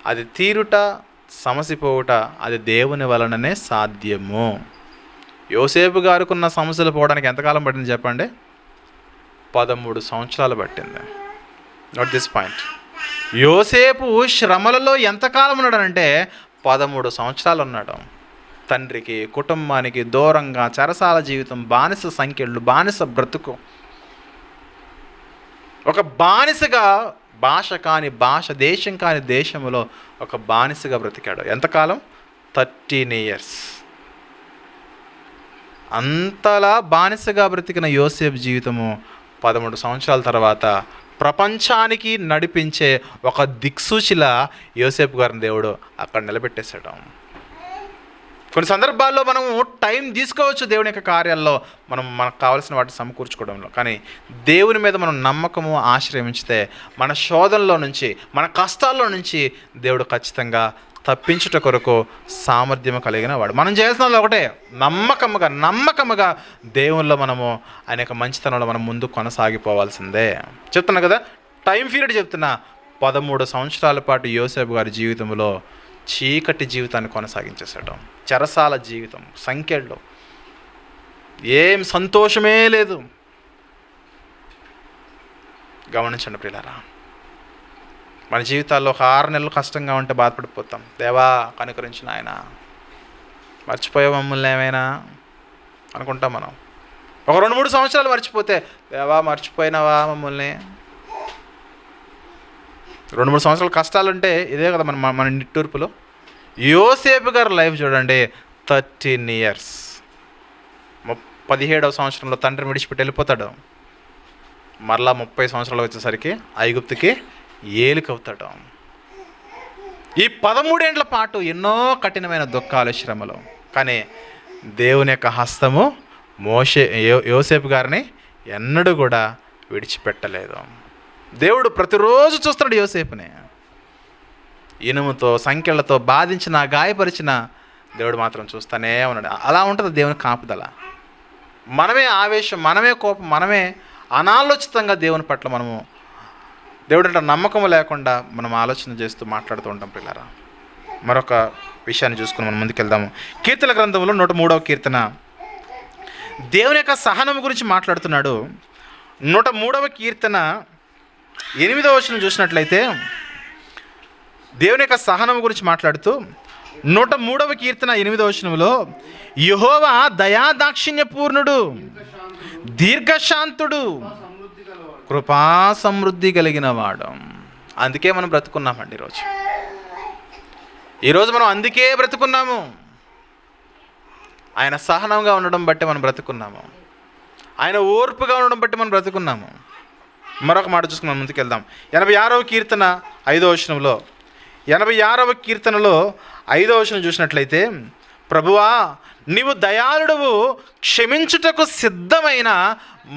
అది తీరుట, సమస్య పోవుట అది దేవుని వలననే సాధ్యము. యోసేపు గారుకున్న సమస్యలు పోవడానికి ఎంతకాలం పట్టింది చెప్పండి? 13 సంవత్సరాలు పట్టింది. Note this point. యోసేపు శ్రమలలో ఎంతకాలం ఉన్నాడనంటే 13 సంవత్సరాలు ఉన్నాడు. తండ్రికి, కుటుంబానికి దూరంగా, చెరసాల జీవితం, బానిస సంఖ్యలు, బానిస బ్రతుకు, ఒక బానిసగా, భాష కాని భాష, దేశం కాని దేశంలో ఒక బానిసగా బ్రతికాడు. ఎంతకాలం? 13 years. అంతలా బానిసగా బ్రతికిన యోసేపు జీవితము 13 సంవత్సరాల తర్వాత ప్రపంచానికి నడిపించే ఒక దిక్సూచిలా యోసేపు గారిని దేవుడు అక్కడ నిలబెట్టేశాడు. కొన్ని సందర్భాల్లో మనము టైం తీసుకోవచ్చు దేవుని యొక్క కార్యాల్లో, మనకు కావాల్సిన వాటిని సమకూర్చుకోవడంలో. కానీ దేవుని మీద మనం నమ్మకము ఆశ్రయించితే మన శోధనలో నుంచి, మన కష్టాల్లో నుంచి దేవుడు ఖచ్చితంగా తప్పించుట కొరకు సామర్థ్యం కలిగిన వాడు. మనం చేసిన ఒకటే, నమ్మకముగా దేవునిలో మనము ఆయన యొక్క మంచితనంలో మనం ముందు కొనసాగిపోవాల్సిందే. చెప్తున్నా కదా, టైం పీరియడ్ చెప్తున్నా. 13 సంవత్సరాల పాటు యోసేపు గారి జీవితంలో చీకటి జీవితాన్ని కొనసాగించేసాడు. చెరసాల జీవితం, సంఖ్యల్లో ఏం సంతోషమే లేదు. గమనించండి ప్రియులారా, మన జీవితాల్లో ఒక 6 నెలలు కష్టంగా ఉంటే బాధపడిపోతాం. దేవా కనుకరించిన ఆయన, మర్చిపోయే మమ్మల్ని ఏమైనా అనుకుంటాం మనం. ఒక 2-3 సంవత్సరాలు మర్చిపోతే, దేవా మర్చిపోయినావా మమ్మల్ని. 2-3 సంవత్సరాలు కష్టాలుంటే ఇదే కదా మన నిట్టూర్పులో. యోసేపు గారి లైఫ్ చూడండి, 13 years. 17వ సంవత్సరంలో తండ్రిని విడిచిపెట్టి వెళ్ళిపోతాడు. మరలా 30 సంవత్సరాలు వచ్చేసరికి ఐగుప్తుకి ఏలికవుతాడు. ఈ 13 ఏళ్ల పాటు ఎన్నో కఠినమైన దుఃఖాలు, శ్రమలు. కానీ దేవుని యొక్క హస్తము యోసేపు గారిని ఎన్నడూ కూడా విడిచిపెట్టలేదు. దేవుడు ప్రతిరోజు చూస్తున్నాడు యోసేపుని. ఇనుముతో, సంఖ్యలతో బాధించిన, గాయపరిచిన దేవుడు మాత్రం చూస్తూనే ఉన్నాడు. అలా ఉంటుంది దేవుని కాపుదల. మనమే ఆవేశం, మనమే కోపం, మనమే అనాలోచితంగా దేవుని పట్ల దేవుడు అంటే నమ్మకం లేకుండా మనం ఆలోచన చేస్తూ మాట్లాడుతూ ఉంటాం పిల్లరా. మరొక విషయాన్ని చూసుకుని మనం ముందుకెళ్దాము. కీర్తన గ్రంథంలో 103వ కీర్తన దేవుని యొక్క సహనం గురించి మాట్లాడుతున్నాడు. 103వ కీర్తన 8వ వచనం చూసినట్లయితే దేవుని యొక్క సహనం గురించి మాట్లాడుతూ 103వ కీర్తన 8వ వచనంలో, యెహోవా దయాదాక్షిణ్యపూర్ణుడు, దీర్ఘశాంతుడు, కృపా సమృద్ధి కలిగిన వాడు. అందుకే మనం బ్రతుకున్నామండి ఈరోజు మనం అందుకే బ్రతుకున్నాము. ఆయన సహనంగా ఉండడం బట్టి మనం బ్రతుకున్నాము. ఆయన ఓర్పుగా ఉండడం బట్టి మనం బ్రతుకున్నాము. మరొక మాట చూసుకుని మనం ముందుకెళ్దాం. 86వ కీర్తన 5వ వచనంలో, 86వ కీర్తనలో 5వ వచనం చూసినట్లయితే, ప్రభువా నీవు దయాళుడువు, క్షమించుటకు సిద్ధమైన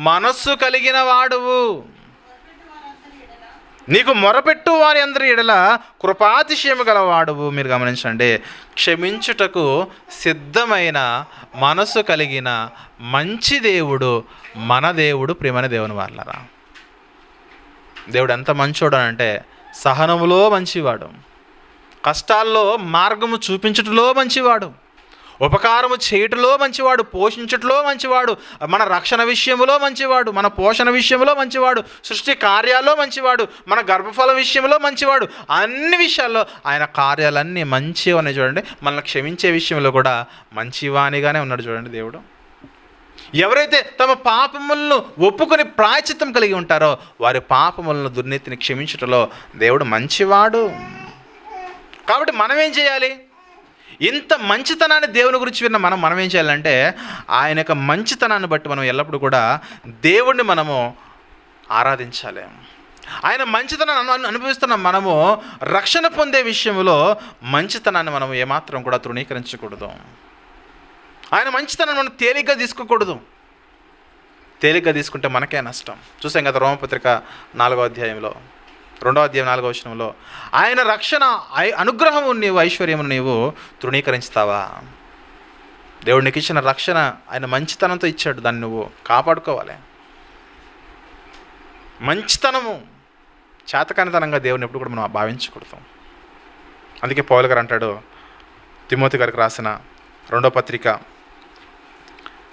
మనస్సు కలిగిన వాడువు, నీకు మొరపెట్టు వారి అందరి ఎడల కృపాతిశయము గలవాడువు. మీరు గమనించండి, క్షమించుటకు సిద్ధమైన మనస్సు కలిగిన మంచి దేవుడు మన దేవుడు. ప్రియమైన దేవుని వాళ్ళరా, దేవుడు ఎంత మంచోడు అంటే సహనములో మంచివాడు, కష్టాల్లో మార్గము చూపించుటలో మంచివాడు, ఉపకారము చేయుటలో మంచివాడు, పోషించుటలో మంచివాడు, మన రక్షణ విషయంలో మంచివాడు, మన పోషణ విషయంలో మంచివాడు, సృష్టి కార్యాల్లో మంచివాడు, మన గర్భఫలం విషయంలో మంచివాడు. అన్ని విషయాల్లో ఆయన కార్యాలన్నీ మంచివనే చూడండి. మనల్ని క్షమించే విషయంలో కూడా మంచివానిగానే ఉన్నాడు చూడండి దేవుడు. ఎవరైతే తమ పాపములను ఒప్పుకొని ప్రాయచిత్తం కలిగి ఉంటారో వారి పాపములను, దుర్నీతిని క్షమించుటలో దేవుడు మంచివాడు. కాబట్టి మనం ఏం చేయాలి? ఇంత మంచితనాన్ని దేవుని గురించి విన్న మనం ఏం చేయాలంటే, ఆయన యొక్క మంచితనాన్ని బట్టి మనం ఎల్లప్పుడూ కూడా దేవుణ్ణి మనము ఆరాధించాలి. ఆయన మంచితనాన్ని అనుభవిస్తున్న మనము రక్షణ పొందే విషయంలో మంచితనాన్ని మనం ఏమాత్రం కూడా తృణీకరించకూడదు. ఆయన మంచితనాన్ని మనం తేలిగ్గా తీసుకోకూడదు. తేలిగ్గా తీసుకుంటే మనకే నష్టం. చూసాం కదా రోమపత్రిక 4వ అధ్యాయంలో 2వ అధ్యాయం 4వ వచనంలో, ఆయన రక్షణ అనుగ్రహము నీవు, ఐశ్వర్యమును నీవు తృణీకరించుతావా? దేవుడు నీకు ఇచ్చిన రక్షణ ఆయన మంచితనంతో ఇచ్చాడు, దాన్ని నువ్వు కాపాడుకోవాలి. మంచితనము చేతకానితనంగా దేవుని ఎప్పుడు కూడా మనం భావించకూడదు. అందుకే పౌలు గారు అంటాడు, తిమోతి గారికి రాసిన 2వ పత్రిక,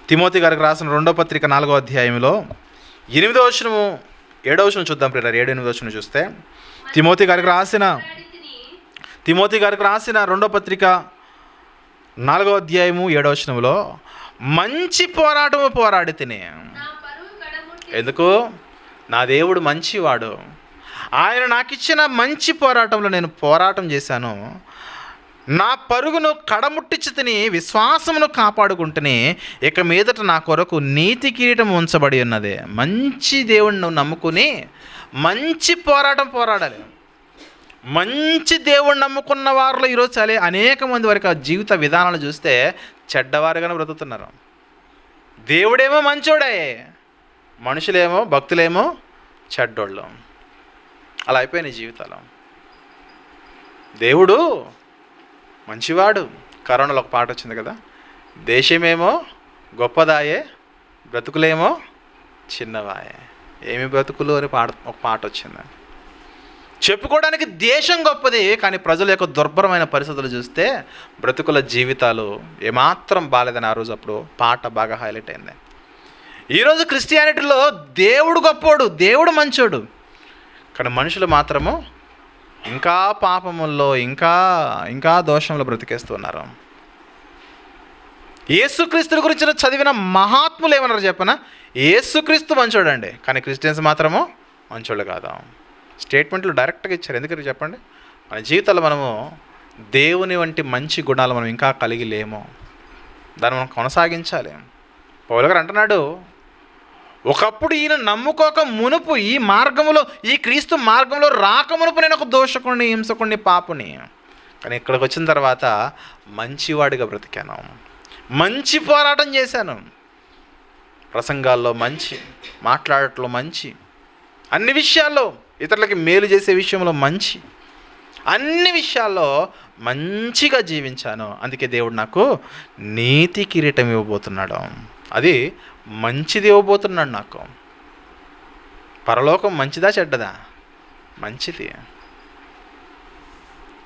తిమోతి గారికి రాసిన 2వ పత్రిక 4వ అధ్యాయంలో 8వ వచనము 7వ వచనం చూద్దాం ప్రియులారా. 7-8వ వచనం చూస్తే, తిమోతి గారికి రాసిన 2వ పత్రిక 4వ అధ్యాయము 7వ వచనంలో, మంచి పోరాటము పోరాడి తిని. ఎందుకు? నా దేవుడు మంచివాడు, ఆయన నాకు ఇచ్చిన మంచి పోరాటంలో నేను పోరాటం చేశాను, నా పరుగును కడముట్టించి తిని విశ్వాసమును కాపాడుకుంటుని, ఇక మీదట నా కొరకు నీతి కిరీటం ఉంచబడి ఉన్నది. మంచి దేవుడిని నువ్వు నమ్ముకుని మంచి పోరాటం పోరాడాలి. మంచి దేవుణ్ణి నమ్ముకున్న వారిలో ఈరోజు అనేక మంది వారికి ఆ జీవిత విధానాలు చూస్తే చెడ్డవారుగానే బ్రతుకుతున్నారు. దేవుడేమో మంచోడే, మనుషులేమో భక్తులేమో చెడ్డోళ్ళు. అలా అయిపోయినాయి జీవితాలు. దేవుడు మంచివాడు. కరోనాలో ఒక పాట వచ్చింది కదా, దేశమేమో గొప్పదాయే బ్రతుకులేమో చిన్నవాయే. ఏమి బ్రతుకులు అని ఒక పాట వచ్చింది. చెప్పుకోవడానికి దేశం గొప్పది, కానీ ప్రజల యొక్క దుర్భరమైన పరిస్థితులు చూస్తే బ్రతుకుల జీవితాలు ఏమాత్రం బాలేదని ఆ రోజు అప్పుడు పాట బాగా హైలైట్ అయింది. ఈరోజు క్రిస్టియానిటీలో దేవుడు గొప్పోడు, దేవుడు మంచోడు, కానీ మనుషులు మాత్రము ఇంకా పాపముల్లో ఇంకా దోషంలో బ్రతికేస్తున్నారు. యేసుక్రీస్తు గురించి చదివిన మహాత్ములు ఏమన్నారు చెప్పనా? యేసుక్రీస్తు మంచోడండి, కానీ క్రిస్టియన్స్ మాత్రము మంచోళ్ళు కాదు. స్టేట్మెంట్లు డైరెక్ట్గా ఇచ్చారు. ఎందుకని చెప్పండి? మన జీవితాల్లో మనము దేవుని వంటి మంచి గుణాలు మనం ఇంకా కలిగి లేము. దాన్ని మనం కొనసాగించాలి. పౌలు గారు అంటున్నాడు, ఒకప్పుడు ఈయన నమ్ముకోక మునుపు ఈ మార్గంలో, ఈ క్రీస్తు మార్గంలో రాకమునుపు నేను ఒక దోషకుడిని, హింసకుడిని, పాపుని. కానీ ఇక్కడికి వచ్చిన తర్వాత మంచివాడిగా బ్రతికాను, మంచి పోరాటం చేశాను. ప్రసంగాల్లో మంచి, మాట్లాడటంలో మంచి, అన్ని విషయాల్లో ఇతరులకి మేలు చేసే విషయంలో మంచి, అన్ని విషయాల్లో మంచిగా జీవించాను. అందుకే దేవుడు నాకు నీతి కిరీటం ఇవ్వబోతున్నాడు. అది మంచిది ఇవ్వబోతున్నాడు నాకు. పరలోకం మంచిదా చెడ్డదా? మంచిది.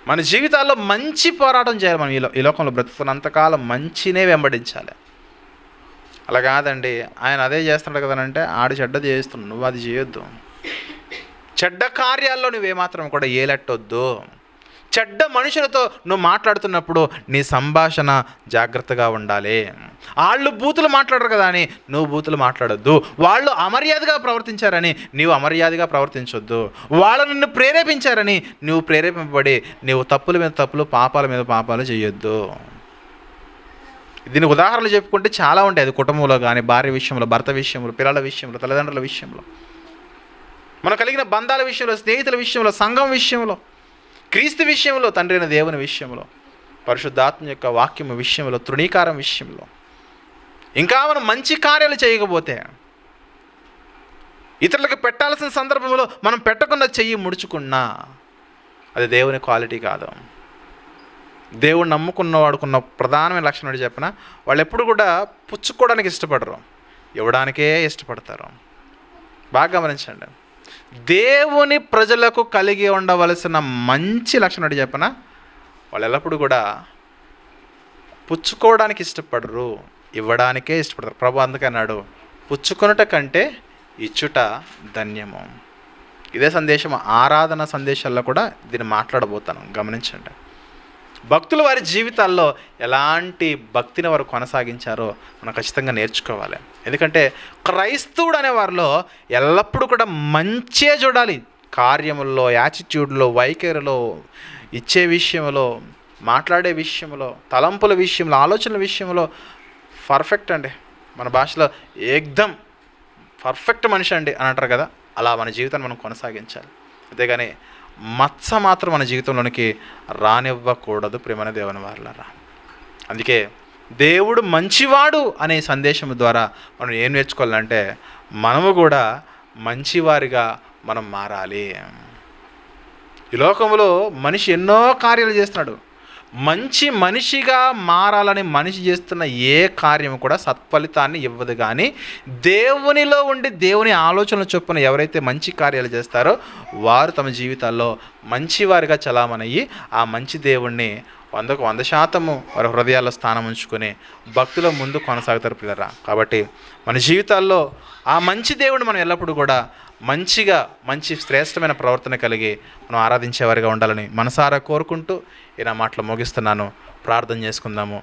మన జీవితాల్లో మంచి పోరాటం చేయాలి. మనం ఈ లోకంలో బ్రతుకుతున్నంతకాలం మంచినే వెంబడించాలి. అలా కాదండి, ఆయన అదే చేస్తున్నాడు కదనంటే ఆడు చెడ్డది చేస్తున్నాడు, నువ్వు అది చేయొద్దు. చెడ్డ కార్యాల్లో నువ్వేమాత్రం కూడా ఏలెట్టొద్దు. చెడ్డ మనుషులతో నువ్వు మాట్లాడుతున్నప్పుడు నీ సంభాషణ జాగ్రత్తగా ఉండాలి. వాళ్ళు బూతులు మాట్లాడరు కదా అని నువ్వు బూతులు మాట్లాడొద్దు. వాళ్ళు అమర్యాదగా ప్రవర్తించారని నీవు అమర్యాదగా ప్రవర్తించొద్దు. వాళ్ళు నిన్ను ప్రేరేపించారని నువ్వు ప్రేరేపింపబడి నీవు తప్పుల మీద తప్పులు, పాపాల మీద పాపాలు చేయొద్దు. దీనికి ఉదాహరణలు చెప్పుకుంటే చాలా ఉంటాయి. అది కుటుంబంలో కానీ, భార్య విషయంలో, భర్త విషయంలో, పిల్లల విషయంలో, తల్లిదండ్రుల విషయంలో, మనం కలిగిన బంధాల విషయంలో, స్నేహితుల విషయంలో, సంఘం విషయంలో, క్రీస్తు విషయంలో, తండ్రి అయిన దేవుని విషయంలో, పరిశుద్ధాత్మ యొక్క వాక్యం విషయంలో, తృణీకారం విషయంలో, ఇంకా మనం మంచి కార్యాలు చేయకపోతే, ఇతరులకు పెట్టాల్సిన సందర్భంలో మనం పెట్టకుండా చెయ్యి ముడుచుకున్నా అది దేవుని క్వాలిటీ కాదు. దేవుడు నమ్ముకున్న వాడుకున్న ప్రధానమైన లక్షణం చెప్పిన వాళ్ళు ఎప్పుడు కూడా పుచ్చుకోవడానికి ఇష్టపడరు, ఇవ్వడానికే ఇష్టపడతారు. బాగా గమనించండి. దేవుని ప్రజలకు కలిగి ఉండవలసిన మంచి లక్షణం చెప్పిన వాళ్ళు ఎల్లప్పుడూ కూడా పుచ్చుకోవడానికి ఇష్టపడరు, ఇవ్వడానికే ఇష్టపడతారు. ప్రభు అందుకే అన్నాడు, పుచ్చుకొనుట కంటే ఇచ్చుట ధన్యము. ఇదే సందేశం ఆరాధన సందేశాల్లో కూడా దీన్ని మాట్లాడబోతాను. గమనించండి. భక్తులు వారి జీవితాల్లో ఎలాంటి భక్తిని వారు కొనసాగించారో మనం ఖచ్చితంగా నేర్చుకోవాలి. ఎందుకంటే క్రైస్తవుడు అనే వారిలో ఎల్లప్పుడూ కూడా మంచే చూడాలి. కార్యముల్లో, యాటిట్యూడ్లో, వైఖరిలో, ఇచ్చే విషయంలో, మాట్లాడే విషయంలో, తలంపుల విషయంలో, ఆలోచనల విషయంలో పర్ఫెక్ట్ అండి. మన భాషలో ఏకదం పర్ఫెక్ట్ మనిషి అండి అని అంటారు కదా, అలా మన జీవితాన్ని మనం కొనసాగించాలి. అంతేగాని మచ్చ మాత్రం మన జీవితంలోనికి రానివ్వకూడదు. ప్రేమన దేవుని వారలారా, అందుకే దేవుడు మంచివాడు అనే సందేశం ద్వారా మనం ఏం నేర్చుకోవాలంటే మనము కూడా మంచివారిగా మనం మారాలి. ఈ లోకంలో మనిషి ఎన్నో కార్యాలు చేస్తున్నాడు. మంచి మనిషిగా మారాలని మనిషి చేస్తున్న ఏ కార్యము కూడా సత్ఫలితాన్ని ఇవ్వదు. కానీ దేవునిలో ఉండి దేవుని ఆలోచనలు చొప్పున ఎవరైతే మంచి కార్యాలు చేస్తారో వారు తమ జీవితాల్లో మంచివారిగా చలామణయ్యి ఆ మంచి దేవుణ్ణి 100% వారి హృదయాల్లో స్థానం ఉంచుకొని భక్తుల ముందు కొనసాగుతారు పిల్లరా. కాబట్టి మన జీవితాల్లో ఆ మంచి దేవుడిని మనం ఎల్లప్పుడూ కూడా మంచిగా, మంచి శ్రేష్టమైన ప్రవర్తన కలిగి మనం ఆరాధించేవారిగా ఉండాలని మనసారా కోరుకుంటూ ఈ నా మాటలు ముగిస్తున్నాను. ప్రార్థన చేసుకుందాము.